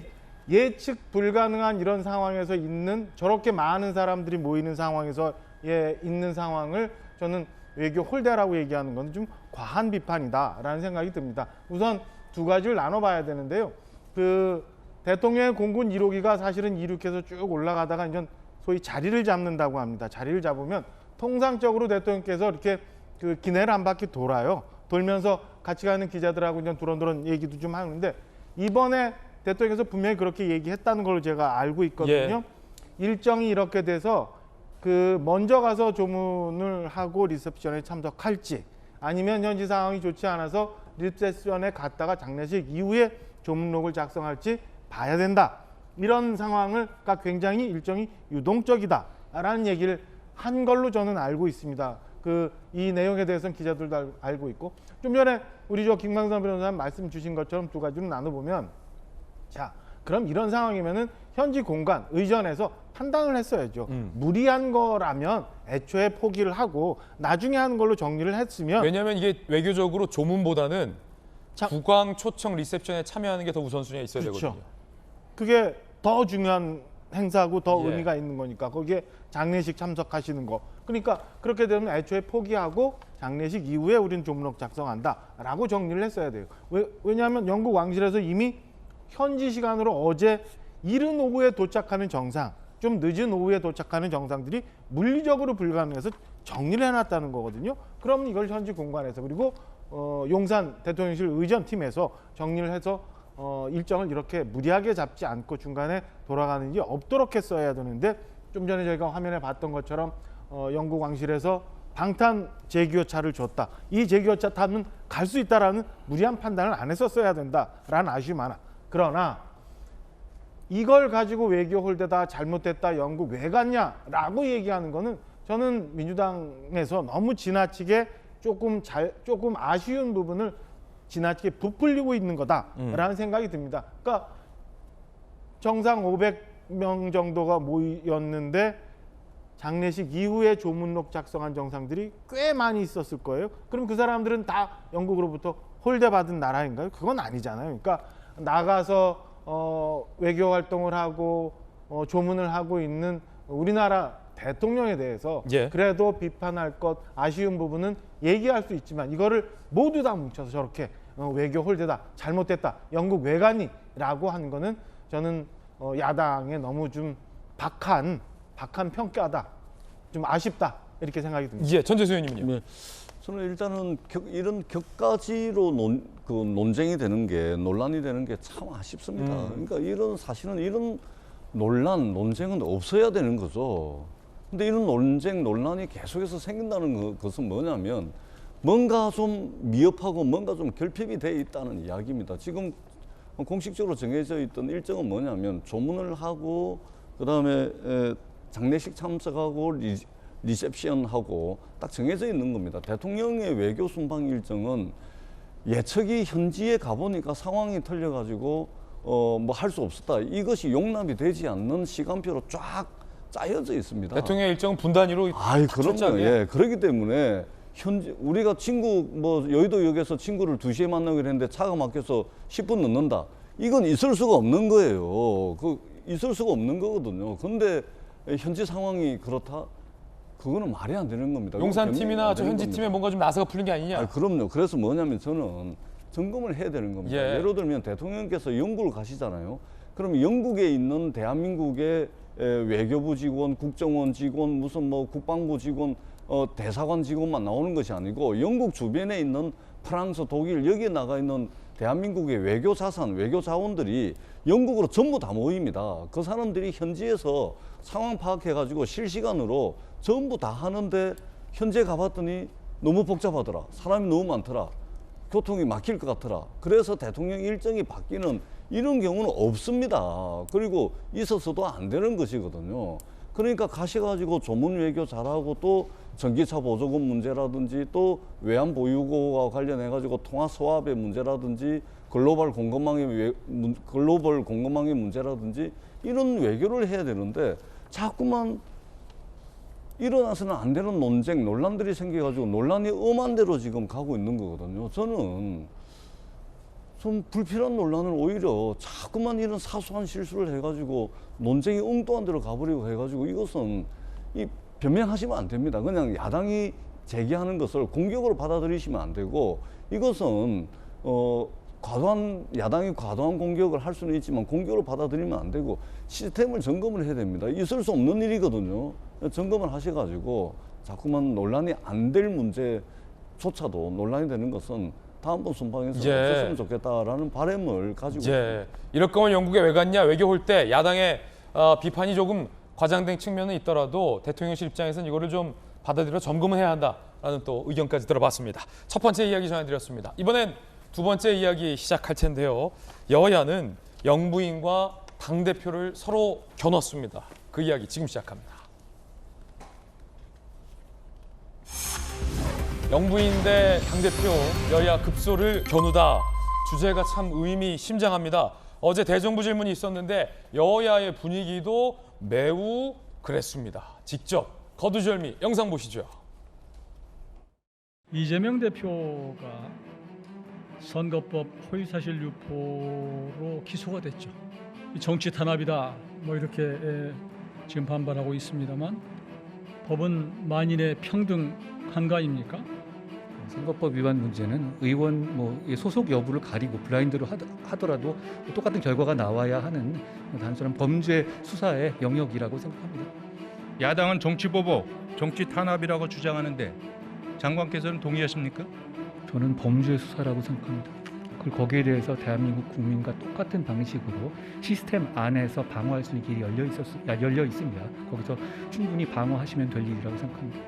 예측 불가능한 이런 상황에서 있는 저렇게 많은 사람들이 모이는 상황에서 있는 상황을 저는 외교 홀대라고 얘기하는 건 좀 과한 비판이다라는 생각이 듭니다. 우선 두 가지를 나눠봐야 되는데요. 그 대통령의 공군 1호기가 사실은 이륙해서 쭉 올라가다가 이제 소위 자리를 잡는다고 합니다. 자리를 잡으면 통상적으로 대통령께서 이렇게 그 기내를 한 바퀴 돌아요. 돌면서 같이 가는 기자들하고 이제 두런두런 얘기도 좀 하는데 이번에 대통령께서 분명히 그렇게 얘기했다는 걸로 제가 알고 있거든요. 예. 일정이 이렇게 돼서 그 먼저 가서 조문을 하고 리셉션에 참석할지 아니면 현지 상황이 좋지 않아서 리셉션에 갔다가 장례식 이후에 조문록을 작성할지 봐야 된다. 이런 상황을가 굉장히 일정이 유동적이다라는 얘기를 한 걸로 저는 알고 있습니다. 그 이 내용에 대해서는 기자들도 알고 있고 좀 전에 우리 김광선 변호사님 말씀 주신 것처럼 두 가지로 나눠보면 자 그럼 이런 상황이면은 현지 공간 의전에서 판단을 했어야죠. 무리한 거라면 애초에 포기를 하고 나중에 하는 걸로 정리를 했으면 왜냐하면 이게 외교적으로 조문보다는 국왕 초청 리셉션에 참여하는 게 더 우선순위에 있어야 그렇죠. 되거든요. 그게 더 중요한 행사고 더 예. 의미가 있는 거니까 거기에 장례식 참석하시는 거. 그러니까 그렇게 되면 애초에 포기하고 장례식 이후에 우리는 조문록 작성한다라고 정리를 했어야 돼요. 왜냐하면 영국 왕실에서 이미 현지 시간으로 어제 이른 오후에 도착하는 정상, 좀 늦은 오후에 도착하는 정상들이 물리적으로 불가능해서 정리를 해놨다는 거거든요. 그럼 이걸 현지 공간에서 그리고 용산 대통령실 의전팀에서 정리를 해서 일정을 이렇게 무리하게 잡지 않고 중간에 돌아가는 게 없도록 했어야 되는데 좀 전에 저희가 화면에 봤던 것처럼 영국 왕실에서 방탄 제규어차를 줬다. 이 제규어차 타면 갈 수 있다라는 무리한 판단을 안 했었어야 된다라는 아쉬움이 많아. 그러나 이걸 가지고 외교 홀대다 잘못됐다 영국 왜 갔냐라고 얘기하는 거는 저는 민주당에서 너무 지나치게 조금 아쉬운 부분을 지나치게 부풀리고 있는 거다라는 생각이 듭니다. 그러니까 정상 500명 정도가 모였는데 장례식 이후에 조문록 작성한 정상들이 꽤 많이 있었을 거예요. 그럼 그 사람들은 다 영국으로부터 홀대받은 나라인가요? 그건 아니잖아요. 그러니까 나가서 외교 활동을 하고 조문을 하고 있는 우리나라 대통령에 대해서 예. 그래도 비판할 것 아쉬운 부분은 얘기할 수 있지만 이거를 모두 다 뭉쳐서 저렇게 외교 홀대다 잘못됐다 영국 왜 가니 라고 하는 거는 저는 야당에 너무 좀 박한 평가다 좀 아쉽다 이렇게 생각이 듭니다. 예, 전재수 의원님은요. 네. 저는 일단은 이런 격가지로 논쟁이 되는 게 논란이 되는 게 참 아쉽습니다. 그러니까 사실은 이런 논쟁은 없어야 되는 거죠. 근데 이런 논란이 계속해서 생긴다는 것은 뭐냐면 뭔가 좀 미흡하고 뭔가 좀 결핍이 돼 있다는 이야기입니다. 지금 공식적으로 정해져 있던 일정은 뭐냐면 조문을 하고 그다음에 장례식 참석하고 리셉션하고 딱 정해져 있는 겁니다. 대통령의 외교 순방 일정은 예측이 현지에 가보니까 상황이 틀려가지고 뭐 할 수 없었다. 이것이 용납이 되지 않는 시간표로 쫙 짜여져 있습니다. 대통령 일정은 분단위로 그럼요. 예, 그렇기 때문에 우리가 여의도역에서 친구를 2시에 만나기로 했는데 차가 막혀서 10분 늦는다. 이건 있을 수가 없는 거예요. 있을 수가 없는 거거든요. 근데 현지 상황이 그렇다? 그거는 말이 안 되는 겁니다. 용산 팀이나 저 현지 팀에 뭔가 좀 나서가 풀린 게 아니냐? 그럼요. 그래서 뭐냐면 저는 점검을 해야 되는 겁니다. 예. 예를 들면 대통령께서 영국을 가시잖아요. 그럼 영국에 있는 대한민국의 외교부 직원, 국정원 직원, 무슨 뭐 국방부 직원, 대사관 직원만 나오는 것이 아니고 영국 주변에 있는 프랑스, 독일 여기에 나가 있는 대한민국의 외교 자산, 외교 자원들이 영국으로 전부 다 모입니다. 그 사람들이 현지에서 상황 파악해가지고 실시간으로 전부 다 하는데 현재 가봤더니 너무 복잡하더라. 사람이 너무 많더라. 교통이 막힐 것 같더라. 그래서 대통령 일정이 바뀌는 이런 경우는 없습니다. 그리고 있어서도 안 되는 것이거든요. 그러니까 가셔가지고 조문 외교 잘하고 또 전기차 보조금 문제라든지 또 외환 보유고와 관련해가지고 통화 소압의 문제라든지 글로벌 공급망의 문제라든지 이런 외교를 해야 되는데 자꾸만 일어나서는 안 되는 논란들이 생겨가지고 논란이 엄한 대로 지금 가고 있는 거거든요. 저는 좀 불필요한 논란을 오히려 자꾸만 이런 사소한 실수를 해가지고 논쟁이 엉뚱한 데로 가버리고 해가지고 이것은 이 변명하시면 안 됩니다. 그냥 야당이 제기하는 것을 공격으로 받아들이시면 안 되고 이것은 야당이 과도한 공격을 할 수는 있지만 공격으로 받아들이면 안 되고 시스템을 점검을 해야 됩니다. 있을 수 없는 일이거든요. 점검을 하셔가지고 자꾸만 논란이 안 될 문제조차도 논란이 되는 것은 다음번 순방에서 없었으면 좋겠다라는 바람을 가지고 있습니다. 이럴 거면 영국에 왜 갔냐? 외교할 때 야당의 비판이 조금 과장된 측면은 있더라도 대통령실 입장에서는 이거를 좀 받아들여 점검을 해야 한다라는 또 의견까지 들어봤습니다. 첫 번째 이야기 전해드렸습니다. 이번엔 두 번째 이야기 시작할 텐데요. 여야는 영부인과 당대표를 서로 겨눴습니다. 그 이야기 지금 시작합니다. 영부인 대 당대표 여야 급소를 겨누다. 주제가 참 의미심장합니다. 어제 대정부 질문이 있었는데 여야의 분위기도 매우 그랬습니다. 직접 거두절미 영상 보시죠. 이재명 대표가 선거법 허위사실 유포로 기소가 됐죠. 정치 탄압이다 뭐 이렇게 지금 반발하고 있습니다만 법은 만인의 평등 한가입니까? 선거법 위반 문제는 의원 소속 여부를 가리고 블라인드로 하더라도 똑같은 결과가 나와야 하는 단순한 범죄 수사의 영역이라고 생각합니다. 야당은 정치보복, 정치 탄압이라고 주장하는데 장관께서는 동의하십니까? 저는 범죄 수사라고 생각합니다. 그리고 거기에 대해서 대한민국 국민과 똑같은 방식으로 시스템 안에서 방어할 수 있는 길이 열려 있습니다. 거기서 충분히 방어하시면 될 일이라고 생각합니다.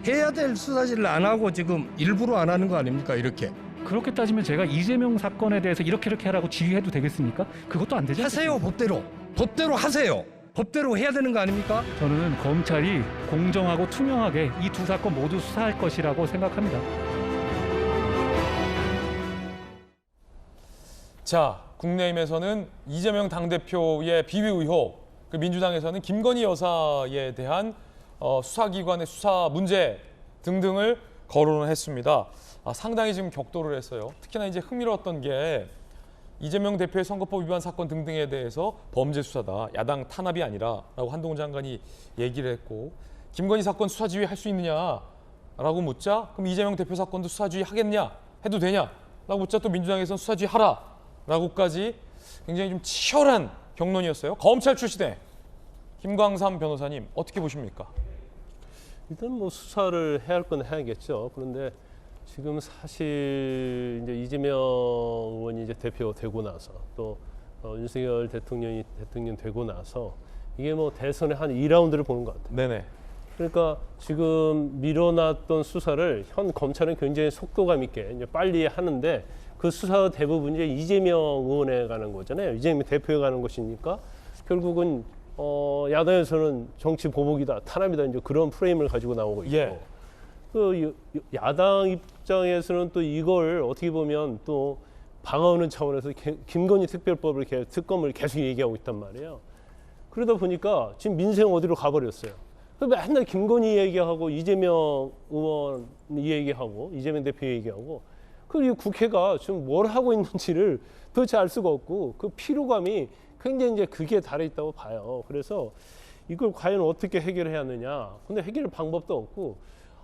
해야 될 수사질을 안 하고 지금 일부러 안 하는 거 아닙니까? 이렇게. 그렇게 따지면 제가 이재명 사건에 대해서 이렇게 하라고 지휘해도 되겠습니까? 그것도 안 되죠? 하세요, 법대로. 법대로 하세요. 법대로 해야 되는 거 아닙니까? 저는 검찰이 공정하고 투명하게 이 두 사건 모두 수사할 것이라고 생각합니다. 자, 국내임에서는 이재명 당대표의 비위 의혹, 그 민주당에서는 김건희 여사에 대한 수사기관의 수사 문제 등등을 거론을 했습니다. 상당히 지금 격돌을 했어요. 특히나 이제 흥미로웠던 게 이재명 대표의 선거법 위반 사건 등등에 대해서 범죄 수사다, 야당 탄압이 아니라라고 한동훈 장관이 얘기를 했고, 김건희 사건 수사 지휘 할 수 있느냐라고 묻자 그럼 이재명 대표 사건도 수사 지휘 하겠냐, 해도 되냐라고 묻자 또 민주당에서는 수사 지휘 하라라고까지 굉장히 좀 치열한 격론이었어요. 검찰 출신의 김광삼 변호사님 어떻게 보십니까? 일단 뭐 수사를 해야 할 건 해야겠죠. 그런데 지금 사실 이제 이재명 의원이 이제 대표 되고 나서 또 윤석열 대통령이 대통령 되고 나서 이게 뭐 대선의 한 2라운드를 보는 것 같아요. 네네. 그러니까 지금 밀어놨던 수사를 현 검찰은 굉장히 속도감 있게 이제 빨리 하는데 그 수사 대부분 이제 이재명 의원에 가는 거잖아요. 이재명 대표에 가는 것이니까 결국은 야당에서는 정치 보복이다, 탄압이다 이제 그런 프레임을 가지고 나오고 있고, 그 야당 입장에서는 또 이걸 어떻게 보면 또 방어하는 차원에서 김건희 특별법을 특검을 계속 얘기하고 있단 말이에요. 그러다 보니까 지금 민생 어디로 가버렸어요. 맨날 김건희 얘기하고 이재명 의원 얘기하고 이재명 대표 얘기하고 그리고 국회가 지금 뭘 하고 있는지를 도대체 알 수가 없고 그 피로감이 굉장히 이제 그게 달해있다고 봐요. 그래서 이걸 과연 어떻게 해결해야 하느냐. 근데 해결 방법도 없고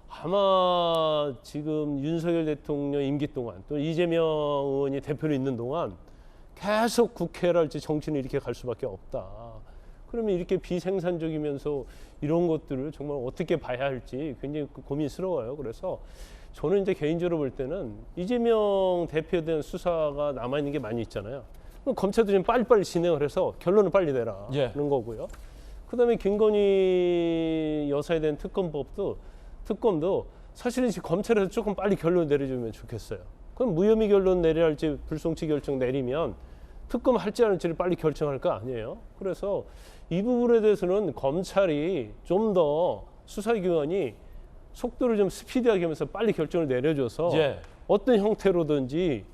아마 지금 윤석열 대통령 임기 동안 또 이재명 의원이 대표로 있는 동안 계속 국회랄지 정치는 이렇게 갈 수밖에 없다. 그러면 이렇게 비생산적이면서 이런 것들을 정말 어떻게 봐야 할지 굉장히 고민스러워요. 그래서 저는 이제 개인적으로 볼 때는 이재명 대표에 대한 수사가 남아있는 게 많이 있잖아요. 그럼 검찰도 좀 빨리빨리 진행을 해서 결론을 빨리 내라는 거고요. 그다음에 김건희 여사에 대한 특검도 사실은 지금 검찰에서 조금 빨리 결론 내려주면 좋겠어요. 그럼 무혐의 결론 내려야 할지 불송치 결정 내리면 특검 할지 안 할지를 빨리 결정할 거 아니에요. 그래서 이 부분에 대해서는 검찰이 좀 더 수사기관이 속도를 좀 스피디하게 하면서 빨리 결정을 내려줘서 어떤 형태로든지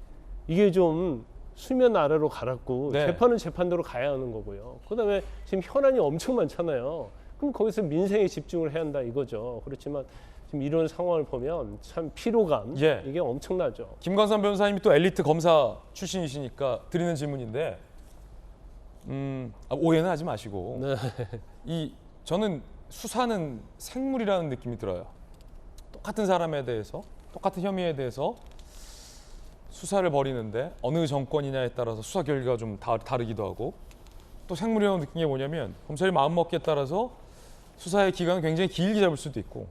이게 좀 수면 아래로 가라앉고 재판은 재판대로 가야 하는 거고요. 그다음에 지금 현안이 엄청 많잖아요. 그럼 거기서 민생에 집중을 해야 한다 이거죠. 그렇지만 지금 이런 상황을 보면 참 피로감 예. 이게 엄청나죠. 김광삼 변호사님이 또 엘리트 검사 출신이시니까 드리는 질문인데 오해는 하지 마시고 네. 저는 수사는 생물이라는 느낌이 들어요. 똑같은 사람에 대해서 똑같은 혐의에 대해서 수사를 벌이는데 어느 정권이냐에 따라서 수사 결과가 좀 다르기도 하고 또 생물이라고 느낀 게 뭐냐면 검찰이 마음먹기에 따라서 수사의 기간은 굉장히 길게 잡을 수도 있고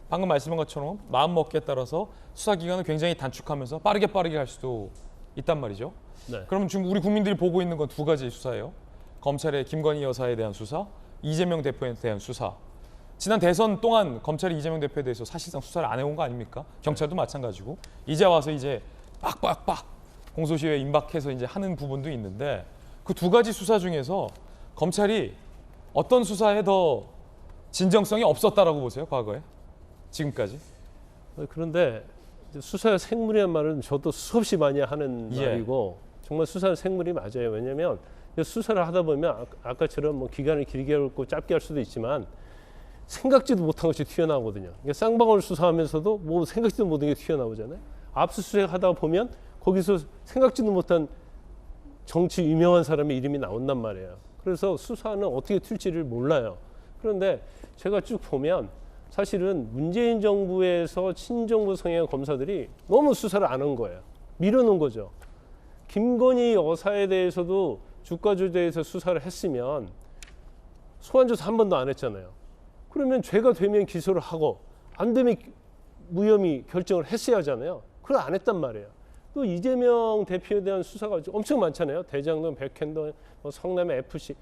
방금 말씀한 것처럼 마음먹기에 따라서 수사 기간은 굉장히 단축하면서 빠르게 갈 수도 있단 말이죠. 네. 그럼 지금 우리 국민들이 보고 있는 건 두 가지 수사예요. 검찰의 김건희 여사에 대한 수사, 이재명 대표에 대한 수사. 지난 대선 동안 검찰이 이재명 대표에 대해서 사실상 수사를 안 해온 거 아닙니까? 경찰도 마찬가지고 이제 와서 이제 빡빡빡 공소시효에 임박해서 이제 하는 부분도 있는데 그 두 가지 수사 중에서 검찰이 어떤 수사에 더 진정성이 없었다라고 보세요? 과거에? 지금까지? 그런데 이제 수사의 생물이란 말은 저도 수없이 많이 하는 예. 말이고 정말 수사의 생물이 맞아요. 왜냐하면 수사를 하다 보면 아까처럼 뭐 기간을 길게 하고 짧게 할 수도 있지만 생각지도 못한 것이 튀어나오거든요. 그러니까 쌍방울 수사하면서도 뭐 생각지도 못한 게 튀어나오잖아요. 압수수색 하다 보면 거기서 생각지도 못한 정치 유명한 사람의 이름이 나온단 말이에요. 그래서 수사는 어떻게 튈지를 몰라요. 그런데 제가 쭉 보면 사실은 문재인 정부에서 친정부 성향의 검사들이 너무 수사를 안 한 거예요. 밀어놓은 거죠. 김건희 여사에 대해서도 주가 조작에서 수사를 했으면 소환조사 한 번도 안 했잖아요. 그러면 죄가 되면 기소를 하고 안 되면 무혐의 결정을 했어야 하잖아요. 그걸 안 했단 말이에요. 또 이재명 대표에 대한 수사가 엄청 많잖아요. 대장동, 백현동, 뭐 성남의 FC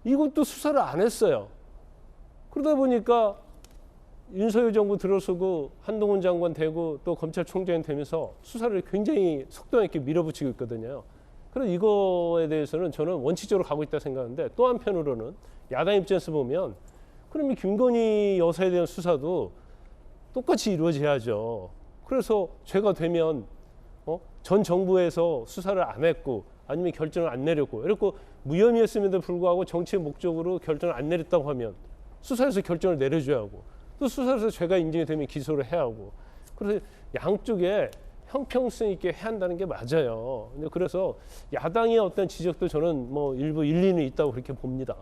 이것도 수사를 안 했어요. 그러다 보니까 윤석열 정부 들어서고 한동훈 장관 되고 또 검찰총장이 되면서 수사를 굉장히 속도 있게 밀어붙이고 있거든요. 그래서 이거에 대해서는 저는 원칙적으로 가고 있다 생각하는데 또 한편으로는 야당 입장에서 보면 그러면 김건희 여사에 대한 수사도 똑같이 이루어져야죠. 그래서 죄가 되면 전 정부에서 수사를 안 했고 아니면 결정을 안 내렸고 이렇고 무혐의였음에도 불구하고 정치의 목적으로 결정을 안 내렸다고 하면 수사에서 결정을 내려줘야 하고 또 수사에서 죄가 인정이 되면 기소를 해야 하고 그래서 양쪽에 형평성 있게 해야 한다는 게 맞아요. 그래서 야당의 어떤 지적도 저는 뭐 일부 일리는 있다고 그렇게 봅니다.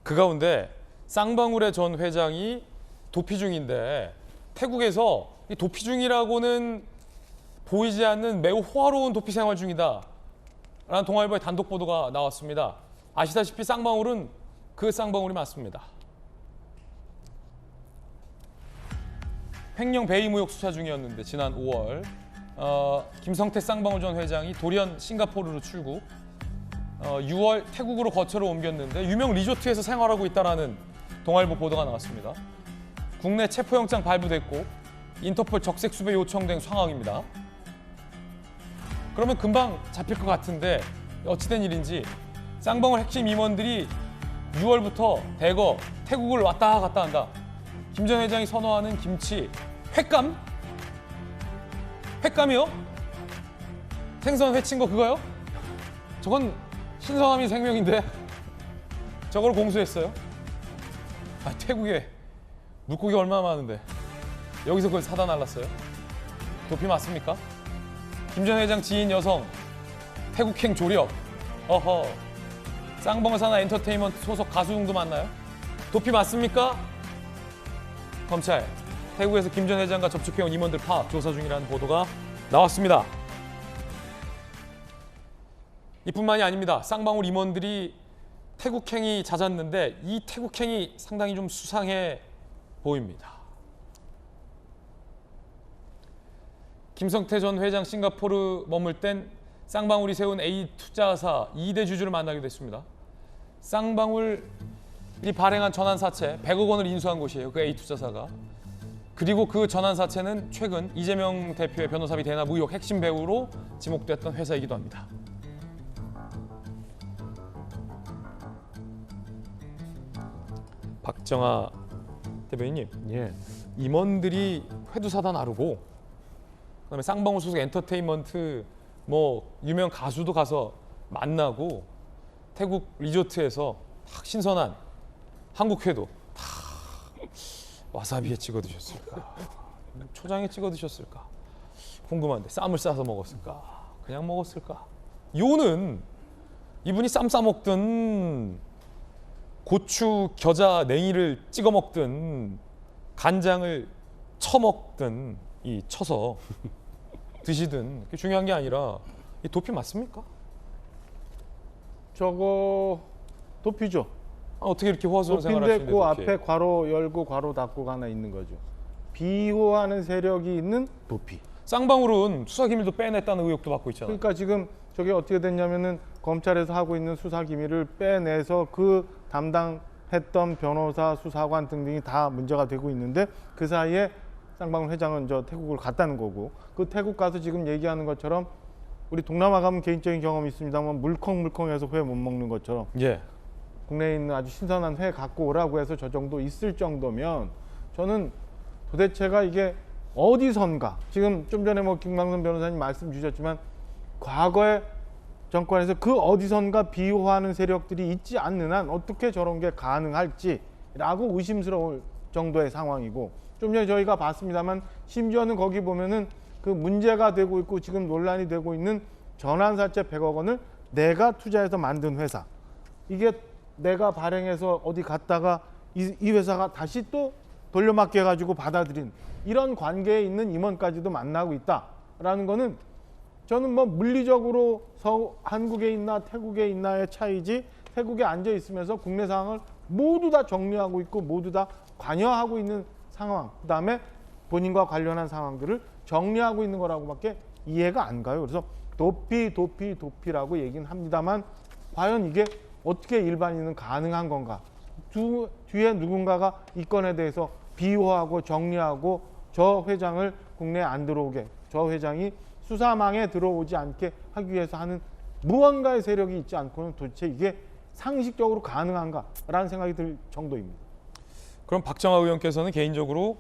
그 가운데 쌍방울의 전 회장이 도피 중인데 태국에서 이 도피 중이라고는 보이지 않는 매우 호화로운 도피 생활 중이다 라는 동아일보의 단독 보도가 나왔습니다. 아시다시피 쌍방울은 그 쌍방울이 맞습니다. 횡령 배임 의혹 수사 중이었는데 지난 5월 김성태 쌍방울 전 회장이 돌연 싱가포르로 출국 6월 태국으로 거처를 옮겼는데 유명 리조트에서 생활하고 있다는 동아일보 보도가 나왔습니다. 국내 체포영장 발부됐고 인터폴 적색 수배 요청된 상황입니다. 그러면 금방 잡힐 것 같은데 어찌된 일인지 쌍방울 핵심 임원들이 6월부터 대거 태국을 왔다 갔다 한다. 김 전 회장이 선호하는 김치, 횟감? 횟감이요? 생선 회친 거 그거요? 저건 신성함이 생명인데 저걸 공수했어요? 태국에 물고기 얼마나 많은데 여기서 그걸 사다 날랐어요? 도피 맞습니까? 김 전 회장 지인 여성 태국행 조력 어허 쌍방울 산하 엔터테인먼트 소속 가수 등도 만나요? 도피 맞습니까? 검찰 태국에서 김 전 회장과 접촉해온 임원들 파악 조사 중이라는 보도가 나왔습니다. 이뿐만이 아닙니다. 쌍방울 임원들이 태국행이 잦았는데 이 태국행이 상당히 좀 수상해 보입니다. 김성태 전 회장 싱가포르 머물 땐 쌍방울이 세운 A투자사 2대 주주를 만나게 됐습니다. 쌍방울이 발행한 전환사채 100억 원을 인수한 곳이에요. 그 A투자사가. 그리고 그 전환사채는 최근 이재명 대표의 변호사비 대납 의혹 핵심 배우로 지목됐던 회사이기도 합니다. 박정아 대변인님, 예. 임원들이 회도 사다 나르고 그다음에 쌍방울 소속 엔터테인먼트 뭐 유명 가수도 가서 만나고 태국 리조트에서 딱 신선한 한국 회도 와사비에 찍어 드셨을까? 초장에 찍어 드셨을까? 궁금한데 쌈을 싸서 먹었을까? 그냥 먹었을까? 요는 이분이 쌈 싸 먹든 고추, 겨자, 냉이를 찍어 먹든 간장을 쳐 먹든 이 쳐서 드시든 그게 중요한 게 아니라 이 도피 맞습니까? 저거 도피죠. 어떻게 이렇게 호화스러운 생활을 도피인데 하시는데 그 앞에 괄호 열고 괄호 닫고가 하나 있는 거죠. 비호하는 세력이 있는 도피. 쌍방울은 수사 기밀도 빼냈다는 의혹도 받고 있잖아요. 그러니까 지금 저게 어떻게 됐냐면은 검찰에서 하고 있는 수사 기밀을 빼내서 그 담당했던 변호사, 수사관 등등이 다 문제가 되고 있는데 그 사이에 쌍방울 회장은 저 태국을 갔다는 거고 그 태국 가서 지금 얘기하는 것처럼 우리 동남아 가면 개인적인 경험이 있습니다만 물컹물컹해서 회 못 먹는 것처럼 예. 국내에 있는 아주 신선한 회 갖고 오라고 해서 저 정도 있을 정도면 저는 도대체가 이게 어디선가 지금 좀 전에 뭐 김광선 변호사님 말씀 주셨지만 과거에 정권에서 그 어디선가 비호하는 세력들이 있지 않는 한 어떻게 저런 게 가능할지라고 의심스러울 정도의 상황이고 좀 전에 저희가 봤습니다만 심지어는 거기 보면은 그 문제가 되고 있고 지금 논란이 되고 있는 전환사채 100억 원을 내가 투자해서 만든 회사 이게 내가 발행해서 어디 갔다가 이 회사가 다시 또 돌려막기 해가지고 받아들인 이런 관계에 있는 임원까지도 만나고 있다라는 거는 저는 뭐 물리적으로 한국에 있나 태국에 있나의 차이지 태국에 앉아 있으면서 국내 상황을 모두 다 정리하고 있고 모두 다 관여하고 있는 상황 그다음에 본인과 관련한 상황들을 정리하고 있는 거라고밖에 이해가 안 가요. 그래서 도피라고 얘기는 합니다만 과연 이게 어떻게 일반인은 가능한 건가? 뒤에 누군가가 이 건에 대해서 비호하고 정리하고 저 회장을 국내에 안 들어오게 저 회장이 수사망에 들어오지 않게 하기 위해서 하는 무언가의 세력이 있지 않고는 도대체 이게 상식적으로 가능한가라는 생각이 들 정도입니다. 그럼 박정아 의원께서는 개인적으로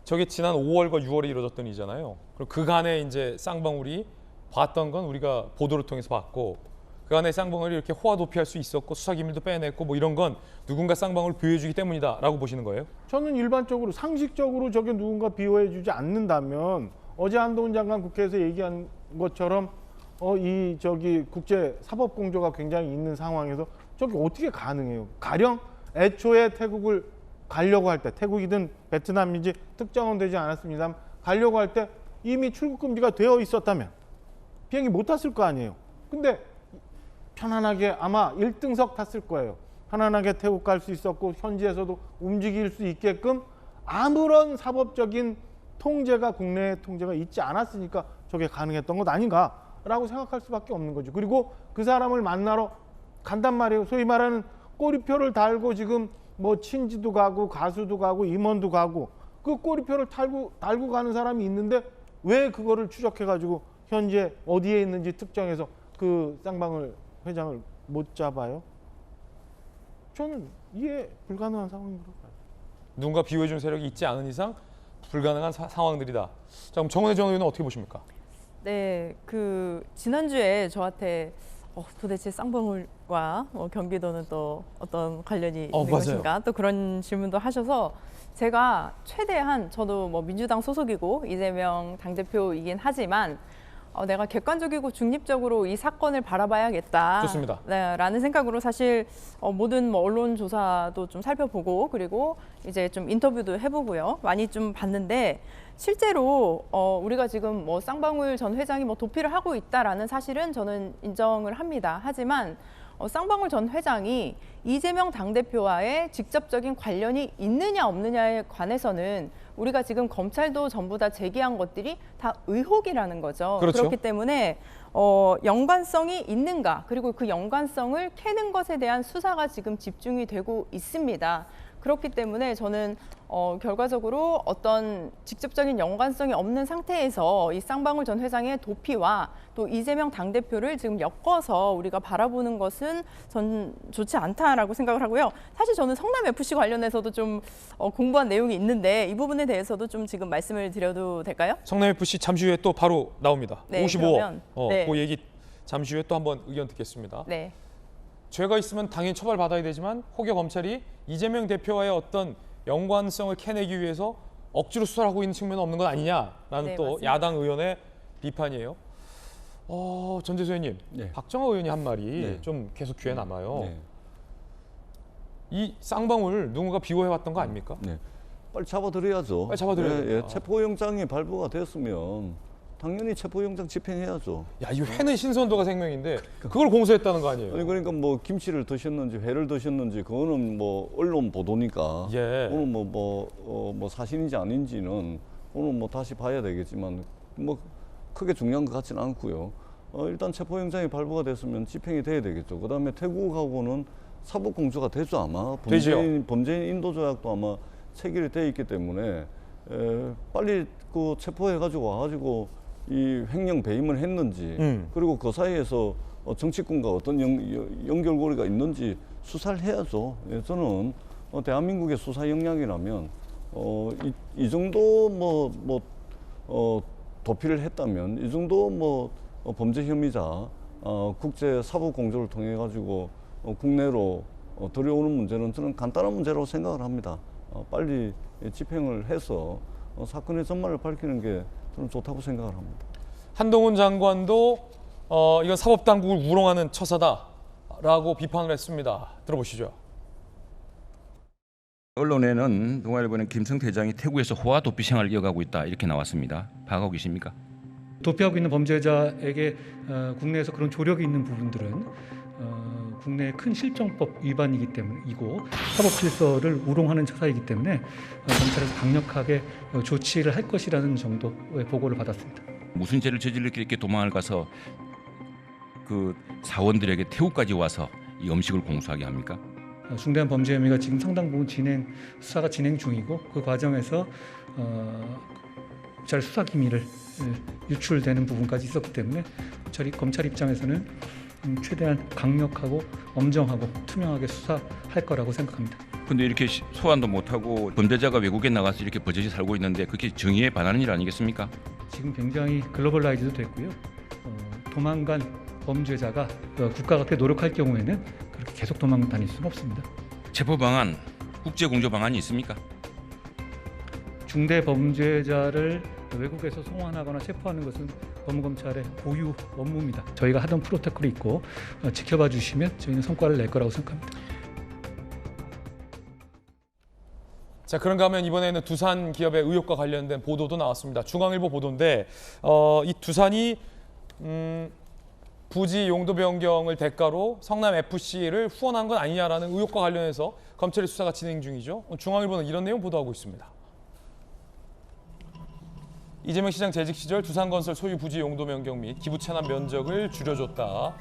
저게 지난 5월과 6월에 이루어졌던 일이잖아요. 그럼 그간에 이제 쌍방울이 봤던 건 우리가 보도를 통해서 봤고 그간에 쌍방울이 이렇게 호화도피할 수 있었고 수사 기밀도 빼냈고 뭐 이런 건 누군가 쌍방울을 비호해주기 때문이다라고 보시는 거예요? 저는 일반적으로 상식적으로 저게 누군가 비호해주지 않는다면 어제 한동훈 장관 국회에서 얘기한 것처럼 저기 국제 사법 공조가 굉장히 있는 상황에서 저게 어떻게 가능해요? 가령 애초에 태국을 가려고 할 때 태국이든 베트남인지 특정은 되지 않았습니다. 가려고 할 때 이미 출국 금지가 되어 있었다면 비행기 못 탔을 거 아니에요. 근데 편안하게 아마 1등석 탔을 거예요. 편안하게 태국 갈 수 있었고 현지에서도 움직일 수 있게끔 아무런 사법적인 통제가 국내 통제가 있지 않았으니까 저게 가능했던 것 아닌가라고 생각할 수밖에 없는 거죠. 그리고 그 사람을 만나러 간단 말이에요. 소위 말하는 꼬리표를 달고 지금 뭐 친지도 가고 가수도 가고 임원도 가고 그 꼬리표를 달고 가는 사람이 있는데 왜 그거를 추적해가지고 현재 어디에 있는지 특정해서 그 쌍방울 회장을 못 잡아요? 저는 이해 불가능한 상황인 것 같아요. 누군가 비호해준 세력이 있지 않은 이상 불가능한 상황들이다. 자, 그럼 정은혜 전 의원은 어떻게 보십니까? 네, 그 지난주에 저한테 도대체 쌍방울과 경기도는 또 어떤 관련이 있는 맞아요. 것인가 또 그런 질문도 하셔서 제가 최대한 저도 뭐 민주당 소속이고 이재명 당대표이긴 하지만 내가 객관적이고 중립적으로 이 사건을 바라봐야겠다. 좋습니다. 네, 라는 생각으로 사실 모든 뭐 언론 조사도 좀 살펴보고 그리고 이제 좀 인터뷰도 해보고요. 많이 좀 봤는데 실제로 우리가 지금 뭐 쌍방울 전 회장이 뭐 도피를 하고 있다라는 사실은 저는 인정을 합니다. 하지만 쌍방울 전 회장이 이재명 당대표와의 직접적인 관련이 있느냐 없느냐에 관해서는 우리가 지금 검찰도 전부 다 제기한 것들이 다 의혹이라는 거죠. 그렇죠. 그렇기 때문에 연관성이 있는가 그리고 그 연관성을 캐는 것에 대한 수사가 지금 집중이 되고 있습니다. 그렇기 때문에 저는 결과적으로 어떤 직접적인 연관성이 없는 상태에서 이 쌍방울 전 회장의 도피와 또 이재명 당대표를 지금 엮어서 우리가 바라보는 것은 전 좋지 않다라고 생각을 하고요. 사실 저는 성남FC 관련해서도 좀 공부한 내용이 있는데 이 부분에 대해서도 좀 지금 말씀을 드려도 될까요? 성남FC 잠시 후에 또 바로 나옵니다. 네, 55억. 네. 그 얘기 잠시 후에 또 한번 의견 듣겠습니다. 네. 죄가 있으면 당연히 처벌받아야 되지만 혹여 검찰이 이재명 대표와의 어떤 연관성을 캐내기 위해서 억지로 수사를 하고 있는 측면은 없는 것 아니냐라는 네, 또 맞습니다. 야당 의원의 비판이에요. 전재수 의원님, 네. 박정아 의원이 한 말이 네. 좀 계속 귀에 남아요. 네. 이 쌍방울 누군가 비호해왔던 거 아닙니까? 네. 빨리 잡아들여야죠. 빨리 잡아들여야 예, 돼요. 예. 체포영장이 발부가 됐으면 당연히 체포영장 집행해야죠. 야, 이 회는 신선도가 생명인데 그걸 공소했다는 거 아니에요? 아니 그러니까 뭐 김치를 드셨는지 회를 드셨는지 그거는 뭐 언론 보도니까 예. 오늘 뭐 사실인지 아닌지는 오늘 뭐 다시 봐야 되겠지만 뭐 크게 중요한 것 같지는 않고요. 일단 체포영장이 발부가 됐으면 집행이 돼야 되겠죠. 그다음에 태국하고는 사법 공조가 되죠 아마. 범죄인 인도 조약도 아마 체결이 돼 있기 때문에 빨리 그 체포해가지고 와가지고 이 횡령 배임을 했는지 그리고 그 사이에서 정치권과 어떤 연결고리가 있는지 수사를 해야죠. 예, 저는 대한민국의 수사 역량이라면 이 정도 도피를 했다면 이 정도 범죄 혐의자 국제 사법 공조를 통해 가지고 국내로 들여오는 문제는 저는 간단한 문제라고 생각을 합니다. 빨리 집행을 해서 사건의 전말을 밝히는 게 저는 좋다고 생각을 합니다. 한동훈 장관도 이건 사법당국을 우롱하는 처사다라고 비판을 했습니다. 들어보시죠. 언론에는 동아일보는 김성태 회장이 태국에서 호화 도피 생활을 이어가고 있다 이렇게 나왔습니다. 파악하고 계십니까? 도피하고 있는 범죄자에게 국내에서 그런 조력이 있는 부분들은 국내의 큰 실정법 위반이기 때문이고 사법 질서를 우롱하는 처사이기 때문에 검찰에서 강력하게 조치를 할 것이라는 정도의 보고를 받았습니다. 무슨 죄를 저질렀길래 이렇게 도망을 가서 그 사원들에게 태국까지 와서 이 음식을 공수하게 합니까? 중대한 범죄 혐의가 지금 상당 부분 수사가 진행 중이고 그 과정에서 검찰 수사 기밀을 유출되는 부분까지 있었기 때문에 검찰 입장에서는 최대한 강력하고 엄정하고 투명하게 수사할 거라고 생각합니다. 근데 이렇게 소환도 못하고 범죄자가 외국에 나가서 이렇게 버젓이 살고 있는데 그게 정의에 반하는 일 아니겠습니까? 지금 굉장히 글로벌라이즈도 됐고요. 도망간 범죄자가 국가가 그렇게 노력할 경우에는 그렇게 계속 도망 다닐 수는 없습니다. 체포 방안, 국제 공조 방안이 있습니까? 중대 범죄자를 외국에서 송환하거나 체포하는 것은 법무검찰의 고유 업무입니다. 저희가 하던 프로토콜이 있고 지켜봐 주시면 저희는 성과를 낼 거라고 생각합니다. 자, 그런가 하면 이번에는 두산 기업의 의혹과 관련된 보도도 나왔습니다. 중앙일보 보도인데 이 두산이 부지 용도 변경을 대가로 성남 FC를 후원한 건 아니냐라는 의혹과 관련해서 검찰의 수사가 진행 중이죠. 중앙일보는 이런 내용 보도하고 있습니다. 이재명 시장 재직 시절 두산건설 소유 부지 용도 변경 및 기부 체납 면적을 줄여줬다.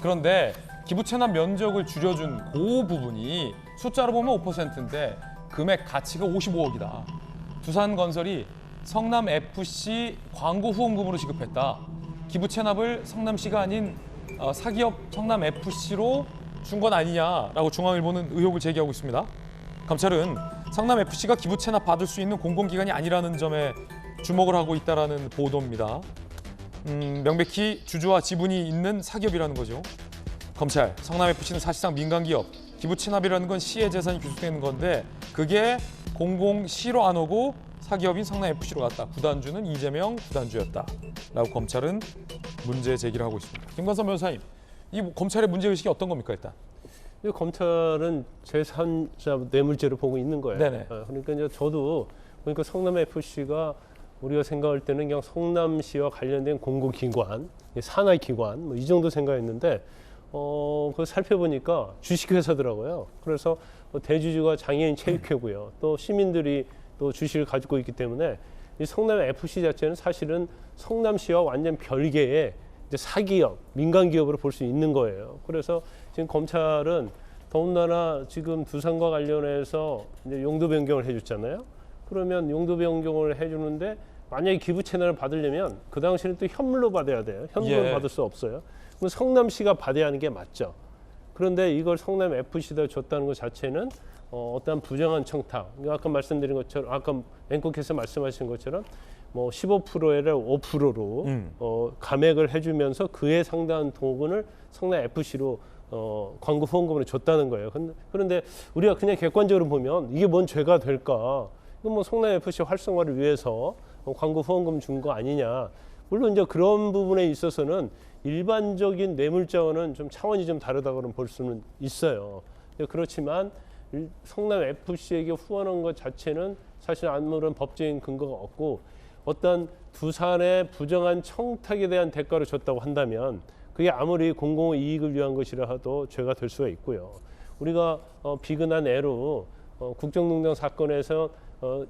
그런데 기부 체납 면적을 줄여준 그 부분이 숫자로 보면 5%인데 금액 가치가 55억이다. 두산건설이 성남FC 광고 후원금으로 지급했다. 기부 체납을 성남시가 아닌 사기업 성남FC로 준 건 아니냐라고 중앙일보는 의혹을 제기하고 있습니다. 검찰은 성남FC가 기부 체납 받을 수 있는 공공기관이 아니라는 점에 주목을 하고 있다는 보도입니다. 명백히 주주와 지분이 있는 사기업이라는 거죠. 검찰, 성남FC는 사실상 민간기업, 기부 체납이라는 건 시의 재산이 귀속되는 건데 그게 공공시로 안 오고 사기업인 성남FC로 갔다. 구단주는 이재명 구단주였다라고 검찰은 문제 제기를 하고 있습니다. 김관선 변호사님, 이 검찰의 문제의식이 어떤 겁니까 일단? 검찰은 제3자 뇌물죄로 보고 있는 거예요. 네네. 그러니까 이제 저도 그러니까 성남FC가 우리가 생각할 때는 그냥 성남시와 관련된 공공기관, 산하기관 뭐 이 정도 생각했는데 그걸 살펴보니까 주식회사더라고요. 그래서 대주주가 장애인 체육회고요. 또 시민들이 또 주식을 가지고 있기 때문에 이 성남FC 자체는 사실은 성남시와 완전 별개의 이제 사기업, 민간기업으로 볼 수 있는 거예요. 그래서 지금 검찰은 더군다나 지금 두산과 관련해서 이제 용도 변경을 해줬잖아요. 그러면 용도 변경을 해주는데 만약에 기부 채널을 받으려면 그 당시에는 또 현물로 받아야 돼요. 현금으로 받을 수 없어요. 그럼 성남시가 받아야 하는 게 맞죠. 그런데 이걸 성남FC에다 줬다는 것 자체는 어떠한 부정한 청탁, 아까 말씀드린 것처럼 아까 앵커께서 말씀하신 것처럼 뭐 15%를 5%로 감액을 해주면서 그에 상당한 돈을 성남FC로 광고 후원금을 줬다는 거예요. 그런데 우리가 그냥 객관적으로 보면 이게 뭔 죄가 될까? 이건 뭐 성남 FC 활성화를 위해서 광고 후원금 준 거 아니냐? 물론 이제 그런 부분에 있어서는 일반적인 뇌물자원은 좀 차원이 좀 다르다고는 볼 수는 있어요. 그렇지만 성남 FC에게 후원한 것 자체는 사실 아무런 법적인 근거가 없고 어떤 두산의 부정한 청탁에 대한 대가로 줬다고 한다면 그게 아무리 공공의 이익을 위한 것이라 해도 죄가 될 수가 있고요. 우리가 비근한 예로 국정농단 사건에서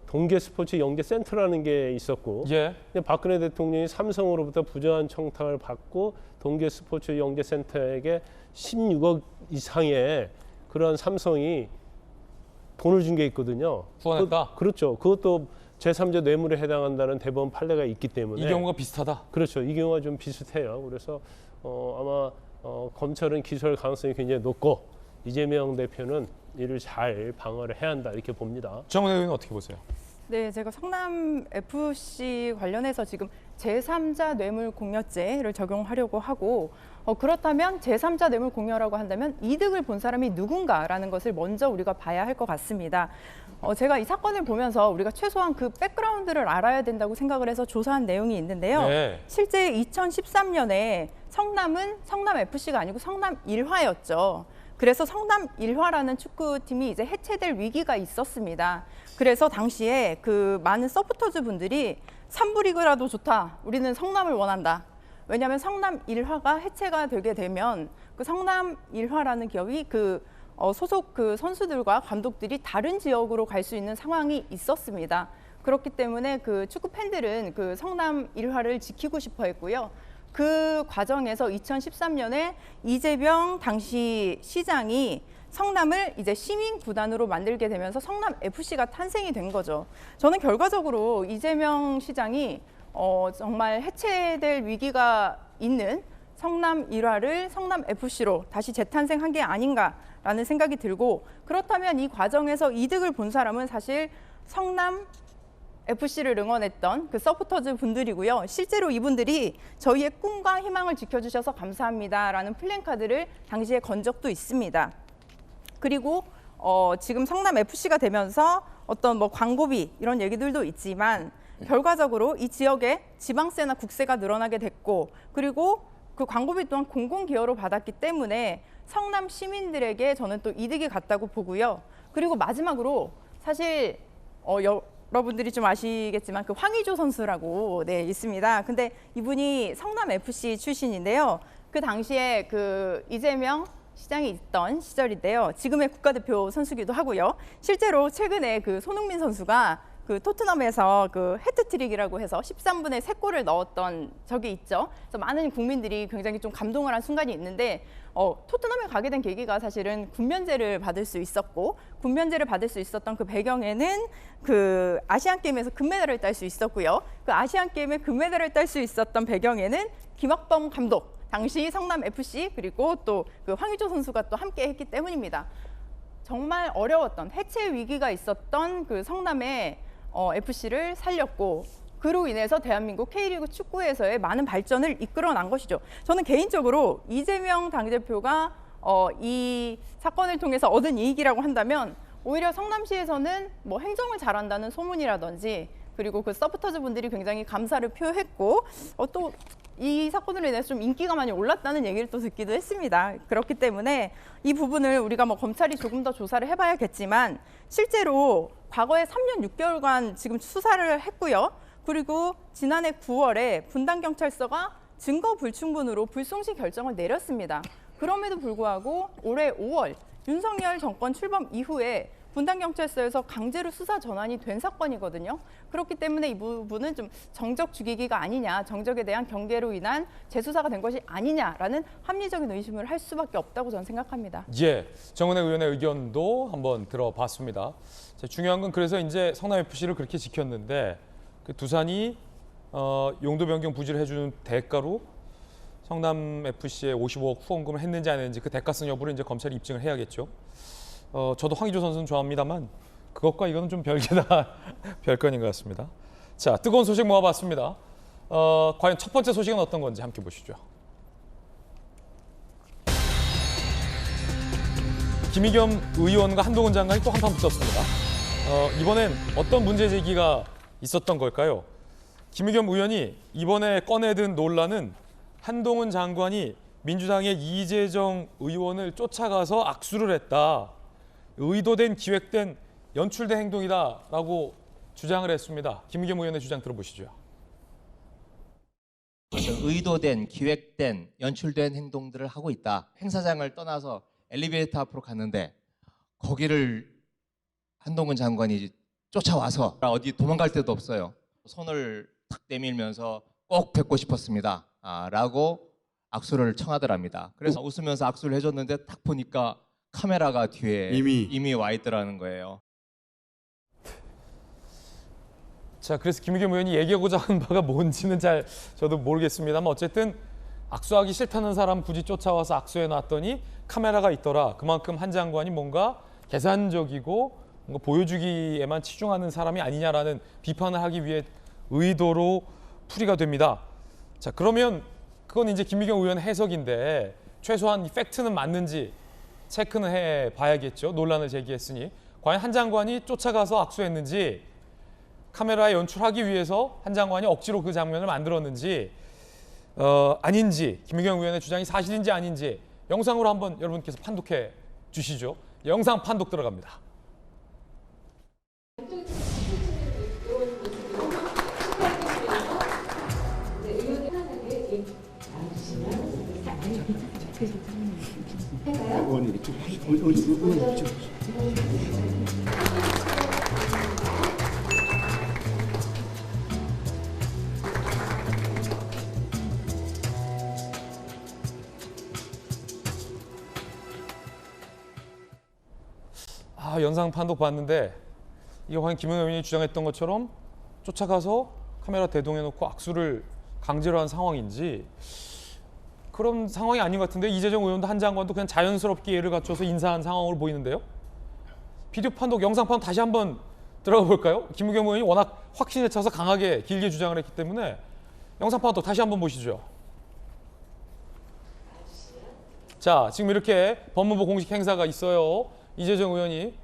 동계 스포츠 영재 센터라는 게 있었고 예. 박근혜 대통령이 삼성으로부터 부정한 청탁을 받고 동계 스포츠 영재 센터에게 16억 이상의 그런 삼성이 돈을 준 게 있거든요. 후원했다? 그렇죠. 그것도 제3자 뇌물에 해당한다는 대법원 판례가 있기 때문에 이 경우가 비슷하다. 그렇죠. 이 경우가 좀 비슷해요. 그래서 아마 검찰은 기소할 가능성이 굉장히 높고 이재명 대표는 이를 잘 방어를 해야 한다 이렇게 봅니다. 정은혜 의원은 어떻게 보세요? 네, 제가 성남 FC 관련해서 지금 제3자 뇌물 공여죄를 적용하려고 하고 그렇다면 제3자 뇌물 공여라고 한다면 이득을 본 사람이 누군가라는 것을 먼저 우리가 봐야 할 것 같습니다. 제가 이 사건을 보면서 우리가 최소한 그 백그라운드를 알아야 된다고 생각을 해서 조사한 내용이 있는데요. 네. 실제 2013년에 성남은 성남 FC가 아니고 성남 일화였죠. 그래서 성남 일화라는 축구팀이 이제 해체될 위기가 있었습니다. 그래서 당시에 그 많은 서포터즈 분들이 3부 리그라도 좋다. 우리는 성남을 원한다. 왜냐하면 성남 일화가 해체가 되게 되면 그 성남 일화라는 기업이 소속 그 선수들과 감독들이 다른 지역으로 갈 수 있는 상황이 있었습니다. 그렇기 때문에 그 축구 팬들은 그 성남 일화를 지키고 싶어 했고요. 그 과정에서 2013년에 이재명 당시 시장이 성남을 이제 시민 구단으로 만들게 되면서 성남 FC가 탄생이 된 거죠. 저는 결과적으로 이재명 시장이 정말 해체될 위기가 있는 성남 일화를 성남 FC로 다시 재탄생한 게 아닌가라는 생각이 들고, 그렇다면 이 과정에서 이득을 본 사람은 사실 성남 FC를 응원했던 그 서포터즈 분들이고요. 실제로 이분들이 저희의 꿈과 희망을 지켜주셔서 감사합니다라는 플랜카드를 당시에 건 적도 있습니다. 그리고 지금 성남 FC가 되면서 어떤 뭐 광고비 이런 얘기들도 있지만 결과적으로 이 지역에 지방세나 국세가 늘어나게 됐고, 그리고 그 광고비 또한 공공기여로 받았기 때문에 성남 시민들에게 저는 또 이득이 갔다고 보고요. 그리고 마지막으로 사실 여러분들이 좀 아시겠지만 그 황의조 선수라고 있습니다. 근데 이분이 성남 FC 출신인데요. 그 당시에 그 이재명 시장이 있던 시절인데요. 지금의 국가대표 선수기도 하고요. 실제로 최근에 그 손흥민 선수가 그 토트넘에서 그 해트트릭이라고 해서 13분의 3골을 넣었던 적이 있죠. 그래서 많은 국민들이 굉장히 좀 감동을 한 순간이 있는데 토트넘에 가게 된 계기가 사실은 군면제를 받을 수 있었고, 군면제를 받을 수 있었던 그 배경에는 그 아시안 게임에서 금메달을 딸 수 있었고요. 그 아시안 게임에 금메달을 딸 수 있었던 배경에는 김학범 감독, 당시 성남 FC 그리고 또 그 황의조 선수가 또 함께 했기 때문입니다. 정말 어려웠던 해체 위기가 있었던 그 성남의 FC를 살렸고, 그로 인해서 대한민국 K리그 축구에서의 많은 발전을 이끌어난 것이죠. 저는 개인적으로 이재명 당대표가 이 사건을 통해서 얻은 이익이라고 한다면 오히려 성남시에서는 뭐 행정을 잘한다는 소문이라든지, 그리고 그 서포터즈 분들이 굉장히 감사를 표했고 또 이 사건으로 인해서 좀 인기가 많이 올랐다는 얘기를 또 듣기도 했습니다. 그렇기 때문에 이 부분을 우리가 뭐 검찰이 조금 더 조사를 해봐야겠지만, 실제로 과거에 3년 6개월간 지금 수사를 했고요. 그리고 지난해 9월에 분당경찰서가 증거 불충분으로 불송시 결정을 내렸습니다. 그럼에도 불구하고 올해 5월 윤석열 정권 출범 이후에 분당경찰서에서 강제로 수사 전환이 된 사건이거든요. 그렇기 때문에 이 부분은 좀 정적 죽이기가 아니냐, 정적에 대한 경계로 인한 재수사가 된 것이 아니냐라는 합리적인 의심을 할 수밖에 없다고 저는 생각합니다. 예, 정은혜 의원의 의견도 한번 들어봤습니다. 자, 중요한 건 그래서 이제 성남 FC를 그렇게 지켰는데 그 두산이 용도 변경 부지를 해주는 대가로 성남 FC에 55억 후원금을 했는지 안 했는지 그 대가성 여부를 이제 검찰이 입증을 해야겠죠. 저도 황의조 선수는 좋아합니다만 그것과 이거는 좀 별개다 별건인 것 같습니다. 자, 뜨거운 소식 모아봤습니다. 과연 첫 번째 소식은 어떤 건지 함께 보시죠. 김의겸 의원과 한동훈 장관이 또 한판 붙었습니다. 이번엔 어떤 문제 제기가 있었던 걸까요? 김의겸 의원이 이번에 꺼내든 논란은 한동훈 장관이 민주당의 이재정 의원을 쫓아가서 악수를 했다. 의도된, 기획된, 연출된 행동이다라고 주장을 했습니다. 김의겸 의원의 주장 들어보시죠. 의도된, 기획된, 연출된 행동들을 하고 있다. 행사장을 떠나서 엘리베이터 앞으로 갔는데 거기를 한동훈 장관이 쫓아와서 어디 도망갈 데도 없어요. 손을 탁 내밀면서 꼭 뵙고 싶었습니다. 라고 악수를 청하더랍니다. 그래서 웃으면서 악수를 해줬는데 딱 보니까 카메라가 뒤에 이미 와 있더라는 거예요. 자, 그래서 김의겸 의원이 얘기하고자 하는 바가 뭔지는 잘 저도 모르겠습니다만 어쨌든 악수하기 싫다는 사람 굳이 쫓아와서 악수해 놨더니 카메라가 있더라. 그만큼 한 장관이 뭔가 계산적이고 뭔가 보여주기에만 치중하는 사람이 아니냐라는 비판을 하기 위해 의도로 풀이가 됩니다. 자, 그러면 그건 이제 김의겸 의원 해석인데 최소한 이 팩트는 맞는지 체크는 해봐야겠죠. 논란을 제기했으니 과연 한 장관이 쫓아가서 악수했는지 카메라에 연출하기 위해서 한 장관이 억지로 그 장면을 만들었는지 아닌지 김의겸 의원의 주장이 사실인지 아닌지 영상으로 한번 여러분께서 판독해 주시죠. 영상 판독 들어갑니다. 영상 판독 봤는데 이게 과연 김의겸 의원이 주장했던 것처럼 쫓아가서 카메라 대동해놓고 악수를 강제로 한 상황인지 그런 상황이 아닌 것 같은데 이재정 의원도 한 장관도 그냥 자연스럽게 예를 갖춰서 인사한 상황으로 보이는데요. 비디오 판독, 영상 판독 다시 한번 들어가 볼까요? 김의겸 의원이 워낙 확신에 차서 강하게 길게 주장을 했기 때문에 영상 판독 다시 한번 보시죠. 자, 지금 이렇게 법무부 공식 행사가 있어요. 이재정 의원이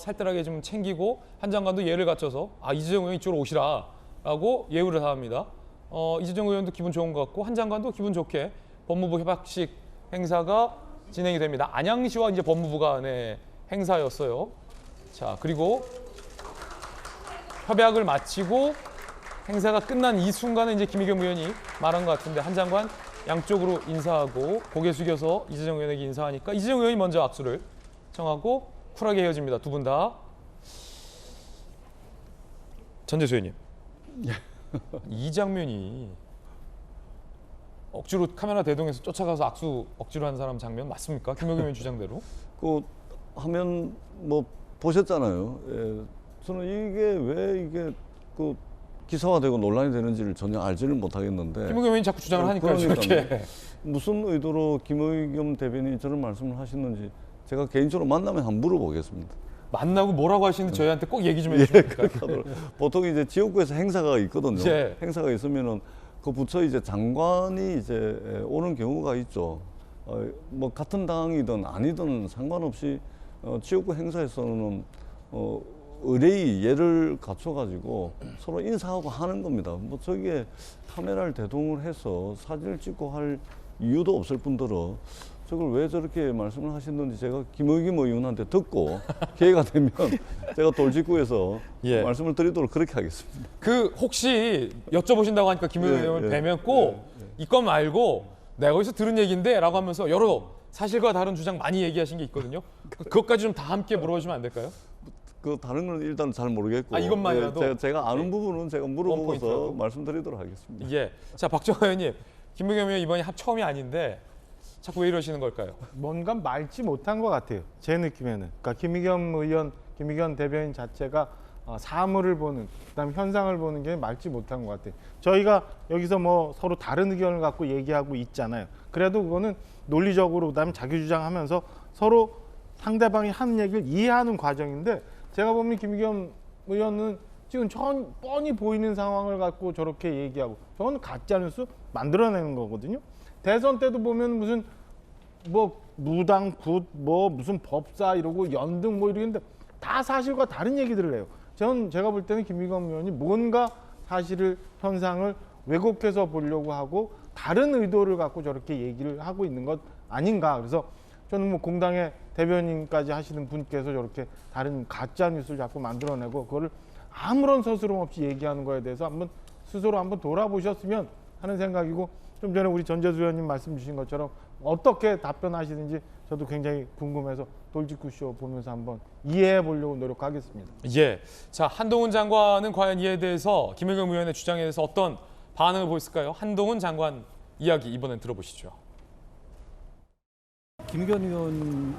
살뜰하게 좀 챙기고 한 장관도 예를 갖춰서 이재정 의원 이쪽으로 오시라 라고 예우를 합니다. 이재정 의원도 기분 좋은 것 같고 한 장관도 기분 좋게 법무부 협약식 행사가 진행이 됩니다. 안양시와 이제 법무부 간의 행사였어요. 자, 그리고 협약을 마치고 행사가 끝난 이 순간에 이제 김의겸 의원이 말한 것 같은데 한 장관 양쪽으로 인사하고 고개 숙여서 이재정 의원에게 인사하니까 이재정 의원이 먼저 악수를 청하고 쿨하게 헤어집니다. 두 분 다. 전재수 의원님. 이 장면이 억지로 카메라 대동해서 쫓아가서 악수 억지로 한 사람 장면 맞습니까? 김의겸 의원 주장대로. 그 화면 뭐 보셨잖아요. 예, 저는 이게 왜 이게 그 기사화되고 논란이 되는지를 전혀 알지를 못하겠는데. 김의겸 의원이 자꾸 주장을 하니까요. 이렇게. 무슨 의도로 김의겸 대변인이 저런 말씀을 하셨는지 제가 개인적으로 만나면 한번 물어보겠습니다. 만나고 뭐라고 하시는지 저희한테 꼭 얘기 좀 해주십니까? 보통 이제 지역구에서 행사가 있거든요. 예. 행사가 있으면은 그 부처 이제 장관이 이제 오는 경우가 있죠. 뭐 같은 당이든 아니든 상관없이 지역구 행사에서는 의뢰의 예를 갖춰가지고 서로 인사하고 하는 겁니다. 뭐 저기에 카메라를 대동을 해서 사진을 찍고 할 이유도 없을 뿐더러 저걸 왜 저렇게 말씀을 하셨는지 제가 김의겸 의원한테 듣고 기회가 되면 제가 돌직구에서 말씀을 드리도록 그렇게 하겠습니다. 그 혹시 여쭤보신다고 하니까 김의겸 의원을 뵈면 꼭 이건 말고 내가 거기서 들은 얘기인데 라고 하면서 여러 사실과 다른 주장 많이 얘기하신 게 있거든요. 그것까지 좀 다 함께 물어보시면 안 될까요? 그 다른 건 일단 잘 모르겠고 이것만이라도 제가 아는 부분은 제가 물어보고서 말씀드리도록 하겠습니다. 예. 자, 박정하 의원님, 김의겸 의원 이번이 처음이 아닌데 자꾸 왜 이러시는 걸까요? 뭔가 맑지 못한 것 같아요. 제 느낌에는. 그러니까 김의겸 의원, 김의겸 대변인 자체가 사물을 보는, 그다음에 현상을 보는 게 맑지 못한 것 같아요. 저희가 여기서 뭐 서로 다른 의견을 갖고 얘기하고 있잖아요. 그래도 그거는 논리적으로 그다음에 자기 주장하면서 서로 상대방이 하는 얘기를 이해하는 과정인데 제가 보면 김의겸 의원은 지금 뻔히 보이는 상황을 갖고 저렇게 얘기하고 저건 가짜뉴스 만들어내는 거거든요. 대선 때도 보면 무슨 뭐 무당, 굿, 뭐 무슨 법사 이러고 연등 뭐 이러는데 다 사실과 다른 얘기들을 해요. 제가 볼 때는 김의겸 의원이 뭔가 사실을 현상을 왜곡해서 보려고 하고 다른 의도를 갖고 저렇게 얘기를 하고 있는 것 아닌가. 그래서 저는 뭐 공당의 대변인까지 하시는 분께서 저렇게 다른 가짜 뉴스를 자꾸 만들어내고 그거를 아무런 서스럼 없이 얘기하는 거에 대해서 스스로 한번 돌아보셨으면 하는 생각이고, 좀 전에 우리 전재수 의원님 말씀 주신 것처럼 어떻게 답변하시는지 저도 굉장히 궁금해서 돌직구쇼 보면서 한번 이해해 보려고 노력하겠습니다. 예. 자, 한동훈 장관은 과연 이에 대해서 김의겸 의원의 주장에 대해서 어떤 반응을 보였을까요? 한동훈 장관 이야기 이번엔 들어보시죠. 김의겸 의원은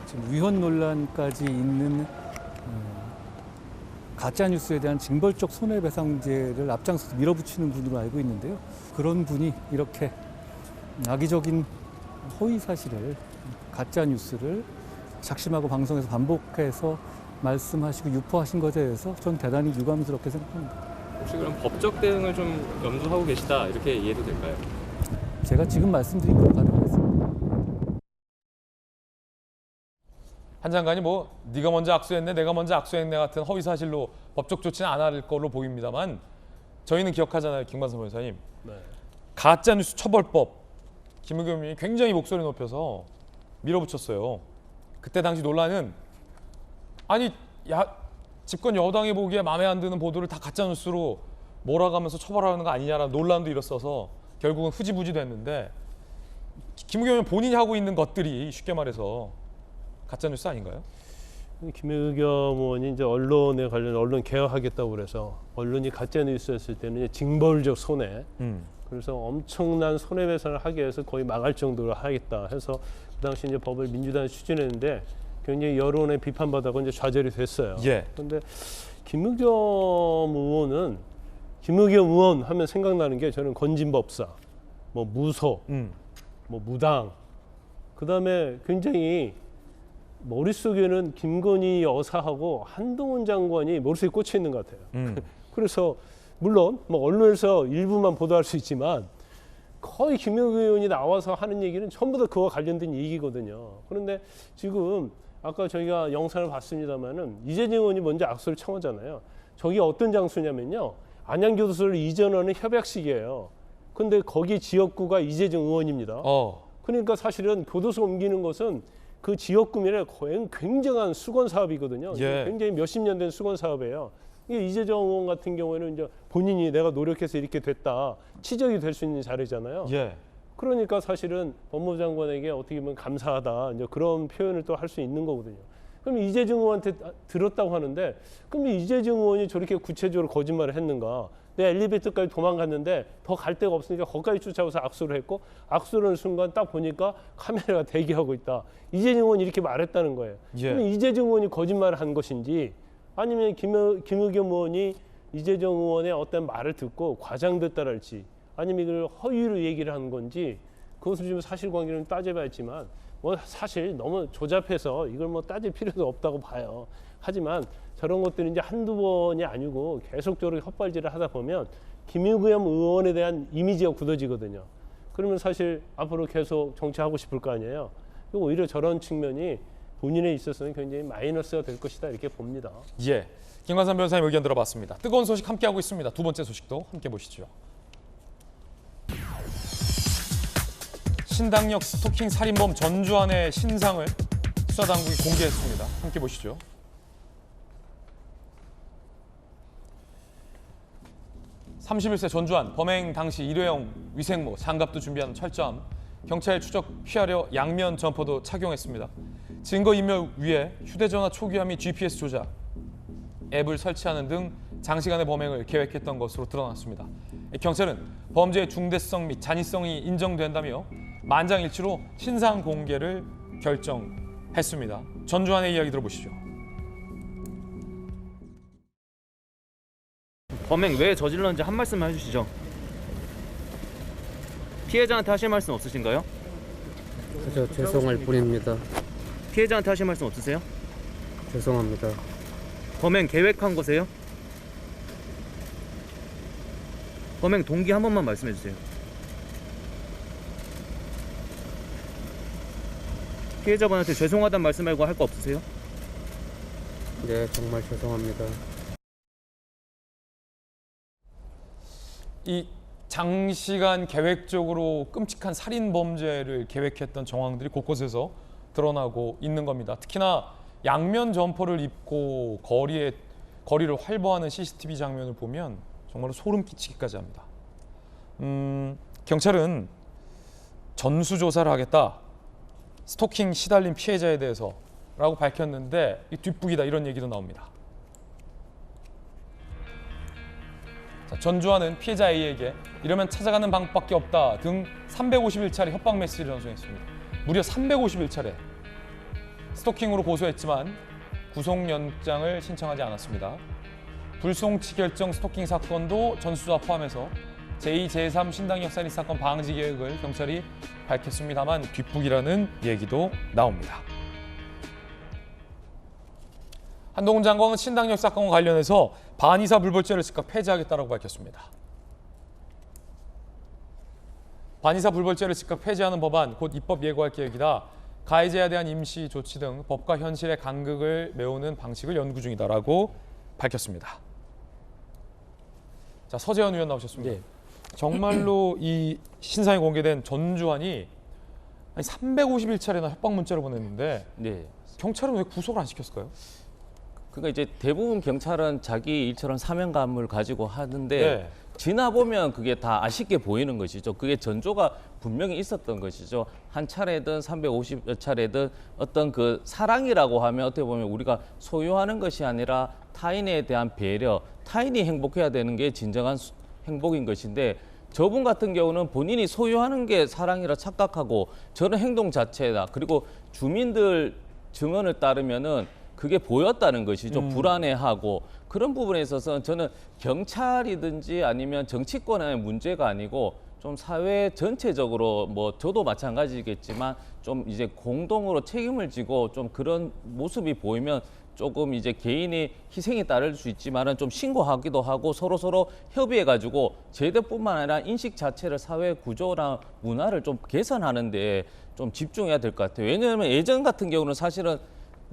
지금 위헌 논란까지 있는 가짜 뉴스에 대한 징벌적 손해배상제를 앞장서서 밀어붙이는 분으로 알고 있는데요. 그런 분이 이렇게 악의적인 허위 사실을, 가짜 뉴스를 작심하고 방송에서 반복해서 말씀하시고 유포하신 것에 대해서 전 대단히 유감스럽게 생각합니다. 혹시 그럼 법적 대응을 좀 염두하고 계시다 이렇게 이해도 될까요? 제가 지금 말씀드린 걸로 가능하겠습니다. 한 장관이 뭐 네가 먼저 악수했네, 내가 먼저 악수했네 같은 허위 사실로 법적 조치는 안 할 걸로 보입니다만, 저희는 기억하잖아요, 김관섭 변호사님. 네. 가짜뉴스 처벌법 김의겸 의원이 굉장히 목소리 높여서 밀어붙였어요. 그때 당시 논란은 아니 집권 여당이 보기에 마음에 안 드는 보도를 다 가짜뉴스로 몰아가면서 처벌하는 거 아니냐라는 논란도 일었어서 결국은 흐지부지 됐는데, 김의겸 의원 본인이 하고 있는 것들이 쉽게 말해서 가짜뉴스 아닌가요? 김의겸 의원이 이제 언론에 관련 언론 개혁하겠다고 그래서 언론이 가짜 뉴스였을 때는 이제 징벌적 손해, 그래서 엄청난 손해배상을 하기 위해서 거의 망할 정도로 하겠다 해서 그 당시 이제 법을 민주당이 추진했는데 굉장히 여론의 비판받아서 이제 좌절이 됐어요. 예. 그런데 김의겸 의원은 김의겸 의원 하면 생각나는 게 저는 건진법사, 뭐 무소, 뭐 무당, 그다음에 굉장히 머릿속에는 김건희 여사하고 한동훈 장관이 머릿속에 꽂혀 있는 것 같아요. 그래서 물론 뭐 언론에서 일부만 보도할 수 있지만 거의 김의겸 의원이 나와서 하는 얘기는 전부 다 그와 관련된 얘기거든요. 그런데 지금 아까 저희가 영상을 봤습니다마는 이재정 의원이 먼저 악수를 청하잖아요. 저기 어떤 장소냐면요, 안양교도소를 이전하는 협약식이에요. 근데 거기 지역구가 이재정 의원입니다. 그러니까 사실은 교도소 옮기는 것은 그 지역구민의 굉장한 수건 사업이거든요. 예. 굉장히 몇십 년 된 수건 사업이에요. 이게 이재정 의원 같은 경우에는 이제 본인이 내가 노력해서 이렇게 됐다, 치적이 될 수 있는 자리잖아요. 예. 그러니까 사실은 법무부 장관에게 어떻게 보면 감사하다, 이제 그런 표현을 또 할 수 있는 거거든요. 그럼 이재정 의원한테 들었다고 하는데, 그럼 이재정 의원이 저렇게 구체적으로 거짓말을 했는가? 내가 엘리베이터까지 도망갔는데 더 갈 데가 없으니까 거기까지 쫓아와서 악수를 했고, 악수를 하는 순간 딱 보니까 카메라가 대기하고 있다. 이재정 의원이 이렇게 말했다는 거예요. 예. 그럼 이재정 의원이 거짓말을 한 것인지, 아니면 김의겸 의원이 이재정 의원의 어떤 말을 듣고 과장됐다랄지, 아니면 이걸 허위로 얘기를 한 건지, 그것을 좀 사실관계를 따져봐야지만 뭐 사실 너무 조잡해서 이걸 뭐 따질 필요도 없다고 봐요. 하지만 저런 것들이 이제 한두 번이 아니고 계속적으로 헛발질을 하다 보면 김의겸 의원에 대한 이미지가 굳어지거든요. 그러면 사실 앞으로 계속 정치하고 싶을 거 아니에요. 그리고 오히려 저런 측면이 본인에 있어서는 굉장히 마이너스가 될 것이다, 이렇게 봅니다. 예, 김관삼 변호사님 의견 들어봤습니다. 뜨거운 소식 함께하고 있습니다. 두 번째 소식도 함께 보시죠. 신당역 스토킹 살인범 전주환의 신상을 수사당국이 공개했습니다. 함께 보시죠. (31세) 전주환, 범행 당시 일회용 위생모, 장갑도 준비한 철저함, 경찰 추적 피하려 양면 점퍼도 착용했습니다. 증거인멸 위해 휴대전화 초기화 및 GPS 조작, 앱을 설치하는 등 장시간의 범행을 계획했던 것으로 드러났습니다. 경찰은 범죄의 중대성 및 잔인성이 인정된다며 만장일치로 신상 공개를 결정했습니다. 전주환의 이야기 들어보시죠. 범행 왜 저질렀는지 한 말씀만 해주시죠. 피해자한테 하실 말씀 없으신가요? 그저 죄송할 뿐입니다. 피해자한테 하실 말씀 없으세요? 죄송합니다. 범행 계획한 거세요? 범행 동기 한 번만 말씀해 주세요. 피해자분한테 죄송하다는 말씀 말고 할 거 없으세요? 네, 정말 죄송합니다. 이 장시간 계획적으로 끔찍한 살인 범죄를 계획했던 정황들이 곳곳에서 드러나고 있는 겁니다. 특히나 양면 점퍼를 입고 거리를 활보하는 CCTV 장면을 보면 정말로 소름 끼치기까지 합니다. 경찰은 전수조사를 하겠다. 스토킹 시달린 피해자에 대해서라고 밝혔는데 이 뒷북이다 이런 얘기도 나옵니다. 자, 전주환은 피해자 A에게 이러면 찾아가는 방법밖에 없다 등 351차례 협박 메시지를 전송했습니다. 무려 351차례. 스토킹으로 고소했지만 구속영장을 신청하지 않았습니다. 불송치 결정 스토킹 사건도 전수조사 포함해서 제2, 제3 신당역 살인 사건 방지 계획을 경찰이 밝혔습니다만 뒷북이라는 얘기도 나옵니다. 한동훈 장관은 신당역 사건과 관련해서 반의사 불벌죄를 즉각 폐지하겠다고 밝혔습니다. 반의사 불벌죄를 즉각 폐지하는 법안 곧 입법 예고할 계획이다. 가해자에 대한 임시 조치 등 법과 현실의 간극을 메우는 방식을 연구 중이다라고 밝혔습니다. 자, 서재현 의원 나오셨습니다. 네. 정말로 이 신상이 공개된 전주환이 351차례나 협박 문자를 보냈는데 네. 경찰은 왜 구속을 안 시켰을까요? 그러니까 이제 대부분 경찰은 자기 일처럼 사명감을 가지고 하는데 네. 지나 보면 그게 다 아쉽게 보이는 것이죠. 그게 전조가 분명히 있었던 것이죠. 한 차례든 350여 차례든 어떤 그 사랑이라고 하면 어떻게 보면 우리가 소유하는 것이 아니라 타인에 대한 배려, 타인이 행복해야 되는 게 진정한 행복인 것인데 저분 같은 경우는 본인이 소유하는 게 사랑이라 착각하고 저런 행동 자체다. 그리고 주민들 증언을 따르면은 그게 보였다는 것이죠. 불안해하고 그런 부분에 있어서는 저는 경찰이든지 아니면 정치권의 문제가 아니고 좀 사회 전체적으로 뭐 저도 마찬가지겠지만 좀 이제 공동으로 책임을 지고 좀 그런 모습이 보이면 조금 이제 개인이 희생이 따를 수 있지만은 좀 신고하기도 하고 서로 협의해가지고 제도뿐만 아니라 인식 자체를 사회 구조나 문화를 좀 개선하는데 좀 집중해야 될 것 같아요. 왜냐하면 예전 같은 경우는 사실은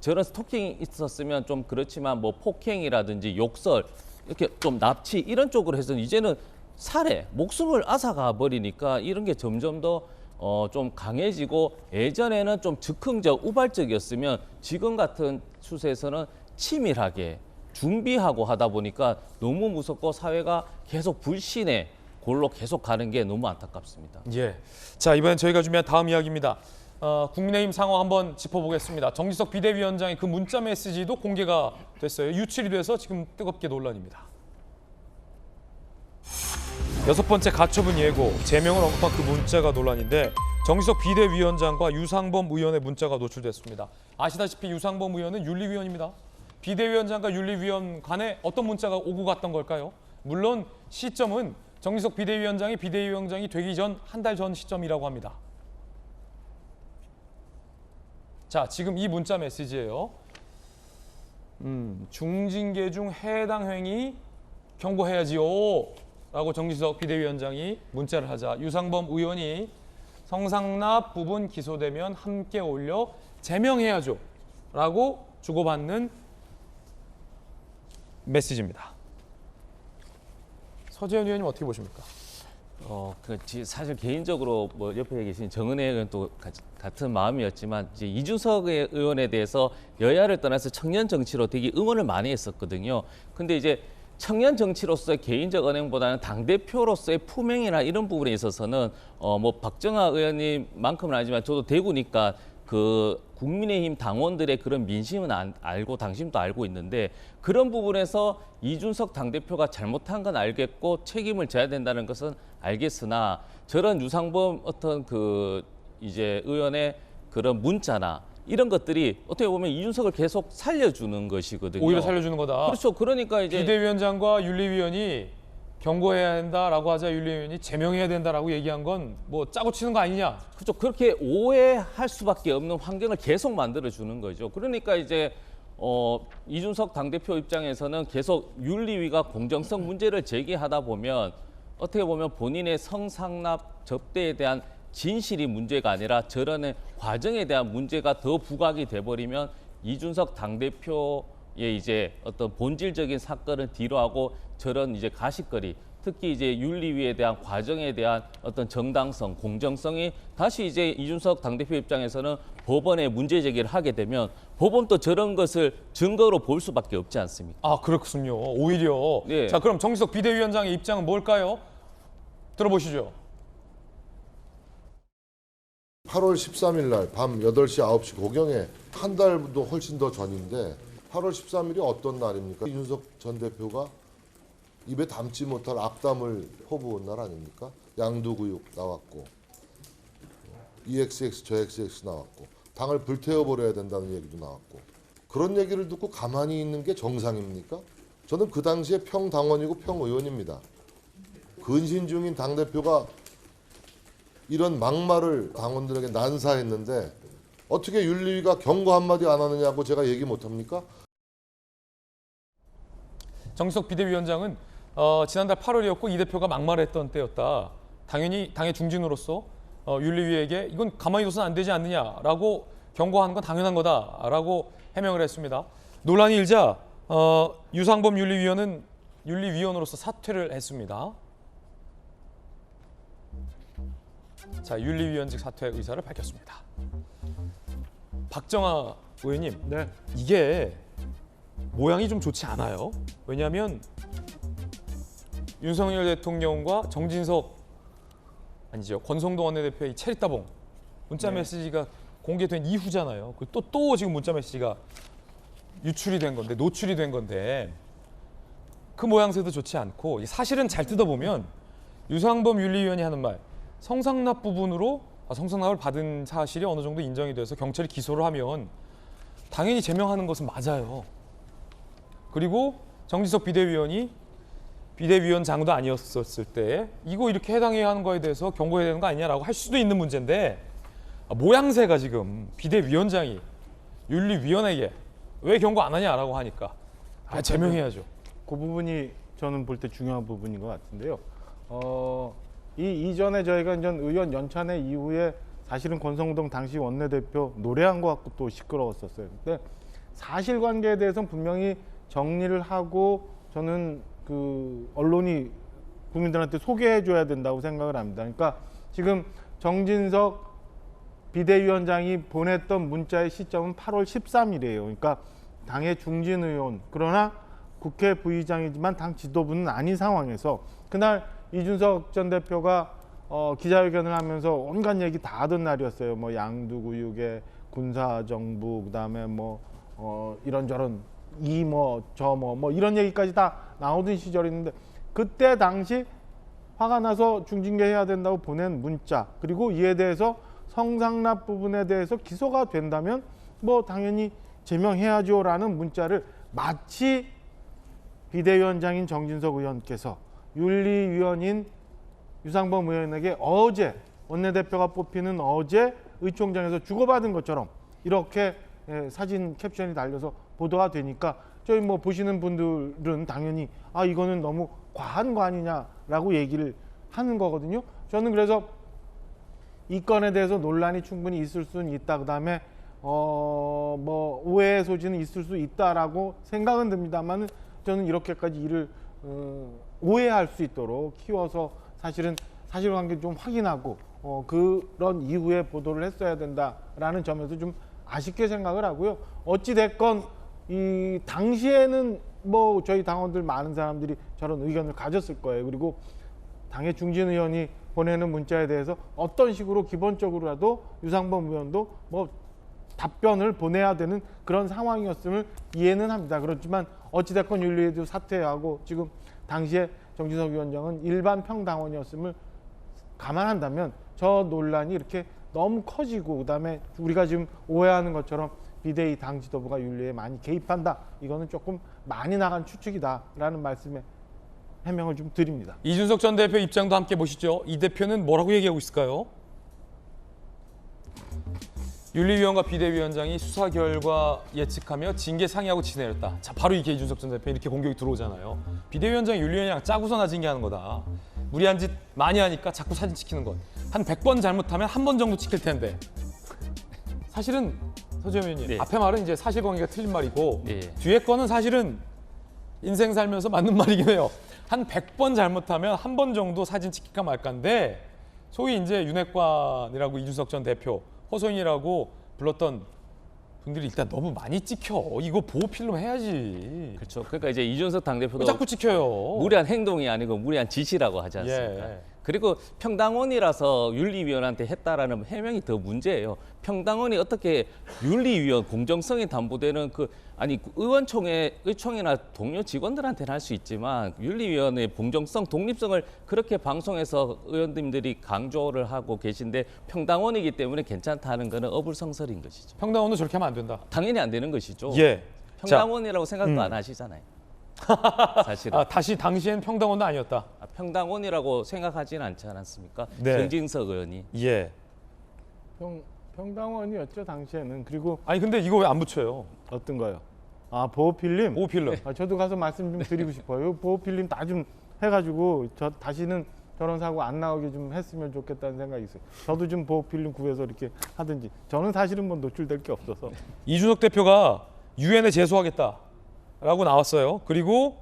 저런 스토킹이 있었으면 좀 그렇지만 뭐 폭행이라든지 욕설 이렇게 좀 납치 이런 쪽으로 해서 이제는 살해, 목숨을 앗아가 버리니까 이런 게 점점 더 좀 강해지고 예전에는 좀 즉흥적, 우발적이었으면 지금 같은 추세에서는 치밀하게 준비하고 하다 보니까 너무 무섭고 사회가 계속 불신의 골로 계속 가는 게 너무 안타깝습니다. 예. 자, 이번엔 저희가 준비한 다음 이야기입니다. 국민의힘 상황 한번 짚어보겠습니다. 정지석 비대위원장의 그 문자 메시지도 공개가 됐어요. 유출이 돼서 지금 뜨겁게 논란입니다. 6번째 가처분 예고, 제명을 언급한 그 문자가 논란인데 정지석 비대위원장과 유상범 의원의 문자가 노출됐습니다. 아시다시피 유상범 의원은 윤리위원입니다. 비대위원장과 윤리위원 간에 어떤 문자가 오고 갔던 걸까요? 물론 시점은 정지석 비대위원장이 비대위원장이 되기 전 한 달 전 시점이라고 합니다. 자, 지금 이 문자 메시지예요. 중징계 중 해당 행위 경고해야지요 라고 정지석 비대위원장이 문자를 하자 유상범 의원이 성상납 부분 기소되면 함께 올려 제명해야죠 라고 주고받는 메시지입니다. 서재현 의원님 어떻게 보십니까? 사실 개인적으로 뭐 옆에 계신 정은혜 의원 또 같은 마음이었지만 이제 이준석 의원에 대해서 여야를 떠나서 청년 정치로 되게 응원을 많이 했었거든요. 근데 이제 청년 정치로서의 개인적 언행보다는 당대표로서의 품행이나 이런 부분에 있어서는 뭐 박정아 의원님만큼은 아니지만 저도 대구니까 그 국민의힘 당원들의 그런 민심은 알고 당심도 알고 있는데 그런 부분에서 이준석 당대표가 잘못한 건 알겠고 책임을 져야 된다는 것은 알겠으나 저런 유상범 어떤 그 이제 의원의 그런 문자나 이런 것들이 어떻게 보면 이준석을 계속 살려주는 것이거든요. 오히려 살려주는 거다. 그렇죠. 그러니까 이제 비대위원장과 윤리위원이 경고해야 된다라고 하자 윤리위원이 제명해야 된다라고 얘기한 건 뭐 짜고 치는 거 아니냐? 그렇죠. 그렇게 오해할 수밖에 없는 환경을 계속 만들어주는 거죠. 그러니까 이제 이준석 당대표 입장에서는 계속 윤리위가 공정성 문제를 제기하다 보면 어떻게 보면 본인의 성상납 접대에 대한 진실이 문제가 아니라 저런 과정에 대한 문제가 더 부각이 돼버리면 이준석 당대표의 이제 어떤 본질적인 사건을 뒤로하고 저런 이제 가십거리, 특히 이제 윤리위에 대한 과정에 대한 어떤 정당성, 공정성이 다시 이제 이준석 당대표 입장에서는 법원에 문제 제기를 하게 되면 법원도 저런 것을 증거로 볼 수밖에 없지 않습니까? 아, 그렇군요. 오히려. 네. 자, 그럼 정진석 비대위원장의 입장은 뭘까요? 들어보시죠. 8월 13일 날 밤 8시, 9시 고경에 한 달도 훨씬 더 전인데 8월 13일이 어떤 날입니까? 이준석 전 대표가 입에 담지 못할 악담을 퍼부은 날 아닙니까? 양두구육 나왔고 EXX 저 XX 나왔고 당을 불태워버려야 된다는 얘기도 나왔고 그런 얘기를 듣고 가만히 있는 게 정상입니까? 저는 그 당시에 평당원이고 평의원입니다. 근신 중인 당대표가 이런 막말을 당원들에게 난사했는데 어떻게 윤리위가 경고 한마디 안 하느냐고 제가 얘기 못합니까? 정진석 비대위원장은 지난달 8월이었고 이 대표가 막말했던 때였다. 당연히 당의 중진으로서 윤리위에게 이건 가만히 둬서는 안 되지 않느냐라고 경고하는 건 당연한 거다라고 해명을 했습니다. 논란이 일자 유상범 윤리위원은 윤리위원으로서 사퇴를 했습니다. 자, 윤리위원직 사퇴 의사를 밝혔습니다. 박정아 의원님, 네. 이게 모양이 좀 좋지 않아요. 왜냐하면 윤석열 대통령과 정진석 아니죠 권성동 원내대표의 체리따봉 문자 메시지가 공개된 이후잖아요. 또 지금 문자 메시지가 유출이 된 건데 노출이 된 건데 그 모양새도 좋지 않고 사실은 잘 뜯어보면 유상범 윤리위원이 하는 말 성상납 부분으로 성상납을 받은 사실이 어느 정도 인정이 돼서 경찰이 기소를 하면 당연히 제명하는 것은 맞아요. 그리고 정진석 비대위원이 비대위원장도 아니었을 때 이거 이렇게 해당해야 하는 거에 대해서 경고해야 되는 거 아니냐라고 할 수도 있는 문제인데 모양새가 지금 비대위원장이 윤리위원에게 왜 경고 안 하냐라고 하니까 제명해야죠. 그 부분이 저는 볼 때 중요한 부분인 것 같은데요. 이전에 저희가 이제 의원 연찬회 이후에 사실은 권성동 당시 원내대표 노래한 것 같고 또 시끄러웠었어요. 근데 사실관계에 대해서는 분명히 정리를 하고 저는 그 언론이 국민들한테 소개해줘야 된다고 생각을 합니다. 그러니까 지금 정진석 비대위원장이 보냈던 문자의 시점은 8월 13일이에요. 그러니까 당의 중진 의원 그러나 국회 부의장이지만 당 지도부는 아닌 상황에서 그날 이준석 전 대표가 기자회견을 하면서 온갖 얘기 다 하던 날이었어요. 뭐 양두구육에 군사정부 그다음에 뭐 이런저런 뭐 이런 얘기까지 다 나오던 시절이었는데 그때 당시 화가 나서 중징계해야 된다고 보낸 문자 그리고 이에 대해서 성상납 부분에 대해서 기소가 된다면 뭐 당연히 제명해야죠라는 문자를 마치 비대위원장인 정진석 의원께서 윤리위원인 유상범 의원에게 어제 원내대표가 뽑히는 어제 의총장에서 주고받은 것처럼 이렇게 사진 캡션이 달려서 보도가 되니까 저희 뭐 보시는 분들은 당연히 이거는 너무 과한 거 아니냐라고 얘기를 하는 거거든요. 저는 그래서 이 건에 대해서 논란이 충분히 있을 수는 있다. 그다음에 뭐 오해의 소지는 있을 수 있다라고 생각은 듭니다만 저는 이렇게까지 이를 오해할 수 있도록 키워서 사실은 사실관계 좀 확인하고 그런 이후에 보도를 했어야 된다라는 점에서 좀 아쉽게 생각을 하고요. 어찌 됐건 이 당시에는 뭐 저희 당원들 많은 사람들이 저런 의견을 가졌을 거예요. 그리고 당의 중진 의원이 보내는 문자에 대해서 어떤 식으로 기본적으로라도 유상범 의원도 뭐 답변을 보내야 되는 그런 상황이었음을 이해는 합니다. 그렇지만 어찌됐건 윤리위도 사퇴하고 지금 당시에 정진석 위원장은 일반 평당원이었음을 감안한다면 저 논란이 이렇게 너무 커지고 그다음에 우리가 지금 오해하는 것처럼 비대위 당 지도부가 윤리에 많이 개입한다. 이거는 조금 많이 나간 추측이다라는 말씀에 해명을 좀 드립니다. 이준석 전 대표 입장도 함께 보시죠. 이 대표는 뭐라고 얘기하고 있을까요? 윤리위원과 비대위원장이 수사 결과 예측하며 징계 상의하고 지내렸다. 자, 바로 이게 이준석 전 대표 이렇게 공격이 들어오잖아요. 비대위원장이 윤리위원장 짜고서 나 징계하는 거다. 무리한 짓 많이 하니까 자꾸 사진 찍히는 것. 한 100번 잘못하면 한 번 정도 찍힐 텐데 사실은 서재현 의원님 네. 앞에 말은 이제 사실관계가 틀린 말이고 네. 뒤에 거는 사실은 인생 살면서 맞는 말이긴 해요. 한 100번 잘못하면 한 번 정도 사진 찍힐까 말까인데 소위 이제 윤핵관이라고 이준석 전 대표, 호소인이라고 불렀던 분들이 일단 너무 많이 찍혀. 이거 보호 필름 해야지. 그렇죠. 그러니까 이제 이준석 당대표도 왜 자꾸 찍혀요? 무리한 행동이 아니고 무리한 지시라고 하지 않습니까? 예. 그리고 평당원이라서 윤리위원한테 했다라는 해명이 더 문제예요. 평당원이 어떻게 윤리위원 공정성이 담보되는 의총이나 동료 직원들한테는 할 수 있지만 윤리위원회의 공정성, 독립성을 그렇게 방송에서 의원님들이 강조를 하고 계신데 평당원이기 때문에 괜찮다는 것은 어불성설인 것이죠. 평당원은 저렇게 하면 안 된다. 당연히 안 되는 것이죠. 예. 평당원이라고 생각도 안 하시잖아요. 사실은. 다시 당시엔 평당원도 아니었다. 평당원이라고 생각하지는 않지 않았습니까? 네. 정진석 의원이. 예. 평당원이었죠 당시에는. 그리고 아니 근데 이거 왜 안 붙여요? 어떤 거요? 아 보호필름. 보호필름. 저도 가서 말씀 좀 드리고 싶어요. 보호필름 다 좀 해가지고 다시는 저런 사고 안 나오게 좀 했으면 좋겠다는 생각이 있어요. 저도 좀 보호필름 구해서 이렇게 하든지. 저는 사실은 뭐 노출될 게 없어서. 이준석 대표가 유엔에 제소하겠다라고 나왔어요. 그리고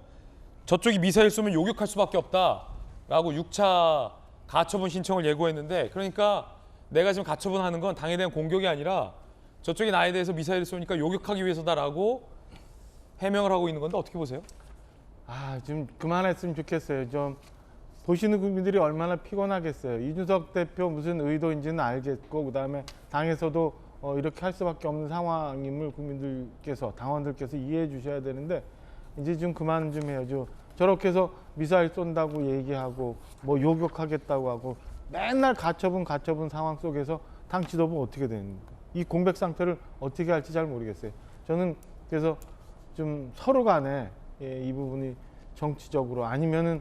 저쪽이 미사일 쏘면 요격할 수밖에 없다라고 6차 가처분 신청을 예고했는데 그러니까 내가 지금 가처분하는 건 당에 대한 공격이 아니라 저쪽이 나에 대해서 미사일을 쏘니까 요격하기 위해서다라고 해명을 하고 있는 건데 어떻게 보세요? 좀 그만했으면 좋겠어요. 좀 보시는 국민들이 얼마나 피곤하겠어요. 이준석 대표 무슨 의도인지는 알겠고 그다음에 당에서도 이렇게 할 수밖에 없는 상황임을 국민들께서 당원들께서 이해해 주셔야 되는데 이제 좀 그만 좀 해야죠. 저렇게 해서 미사일 쏜다고 얘기하고 뭐 요격하겠다고 하고 맨날 가처분 상황 속에서 당 지도부 어떻게 됩니까? 이 공백 상태를 어떻게 할지 잘 모르겠어요. 저는 그래서 좀 서로 간에 이 부분이 정치적으로 아니면은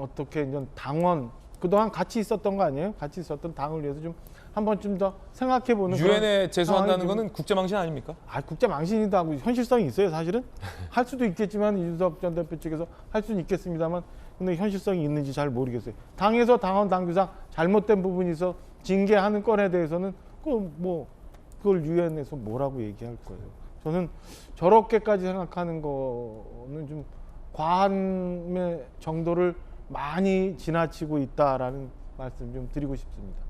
어떻게 이제 당원 그동안 같이 있었던 거 아니에요? 같이 있었던 당을 위해서 좀 한 번쯤 더 생각해보는 유엔에 제소한다는 거는 국제망신 아닙니까? 국제망신이도 하고 현실성이 있어요 사실은. 할 수도 있겠지만 이준석 전 대표 측에서 할 수는 있겠습니다만 근데 현실성이 있는지 잘 모르겠어요. 당에서 당원 당규상 잘못된 부분이 있어 징계하는 건에 대해서는 그걸 유엔에서 뭐라고 얘기할 거예요. 저는 저렇게까지 생각하는 거는 좀 과한 정도를 많이 지나치고 있다라는 말씀 좀 드리고 싶습니다.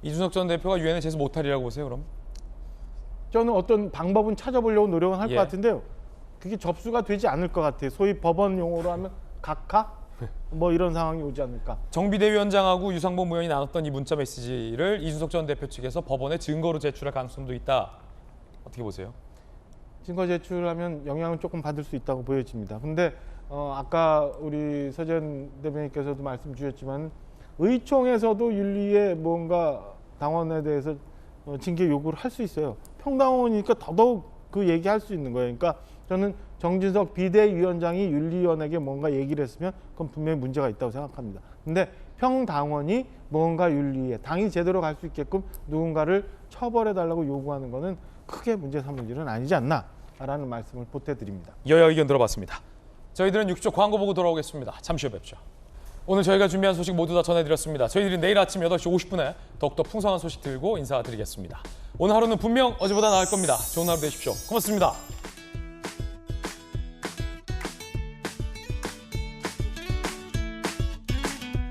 이준석 전 대표가 유엔에 제소 못하리라고 보세요, 그럼? 저는 어떤 방법은 찾아보려고 노력은 할 것 예. 같은데요. 그게 접수가 되지 않을 것 같아요. 소위 법원 용어로 하면 각하? 뭐 이런 상황이 오지 않을까. 정비대위원장하고 유상범 의원이 나눴던 이 문자 메시지를 이준석 전 대표 측에서 법원에 증거로 제출할 가능성도 있다. 어떻게 보세요? 증거 제출하면 영향을 조금 받을 수 있다고 보여집니다. 근데 아까 우리 서재현 대변인께서도 말씀 주셨지만 의총에서도 윤리에 뭔가 당원에 대해서 징계 요구를 할 수 있어요. 평당원이니까 더더욱 그 얘기할 수 있는 거예요. 그러니까 저는 정진석 비대위원장이 윤리위원에게 뭔가 얘기를 했으면 그건 분명히 문제가 있다고 생각합니다. 근데 평당원이 뭔가 윤리에 당이 제대로 갈 수 있게끔 누군가를 처벌해달라고 요구하는 거는 크게 문제 삼을 일은 아니지 않나라는 말씀을 보태드립니다. 여야 의견 들어봤습니다. 저희들은 6조 광고 보고 돌아오겠습니다. 잠시 후 뵙죠. 오늘 저희가 준비한 소식 모두 다 전해드렸습니다. 저희들이 내일 아침 8시 50분에 더욱더 풍성한 소식 들고 인사드리겠습니다. 오늘 하루는 분명 어제보다 나을 겁니다. 좋은 하루 되십시오. 고맙습니다.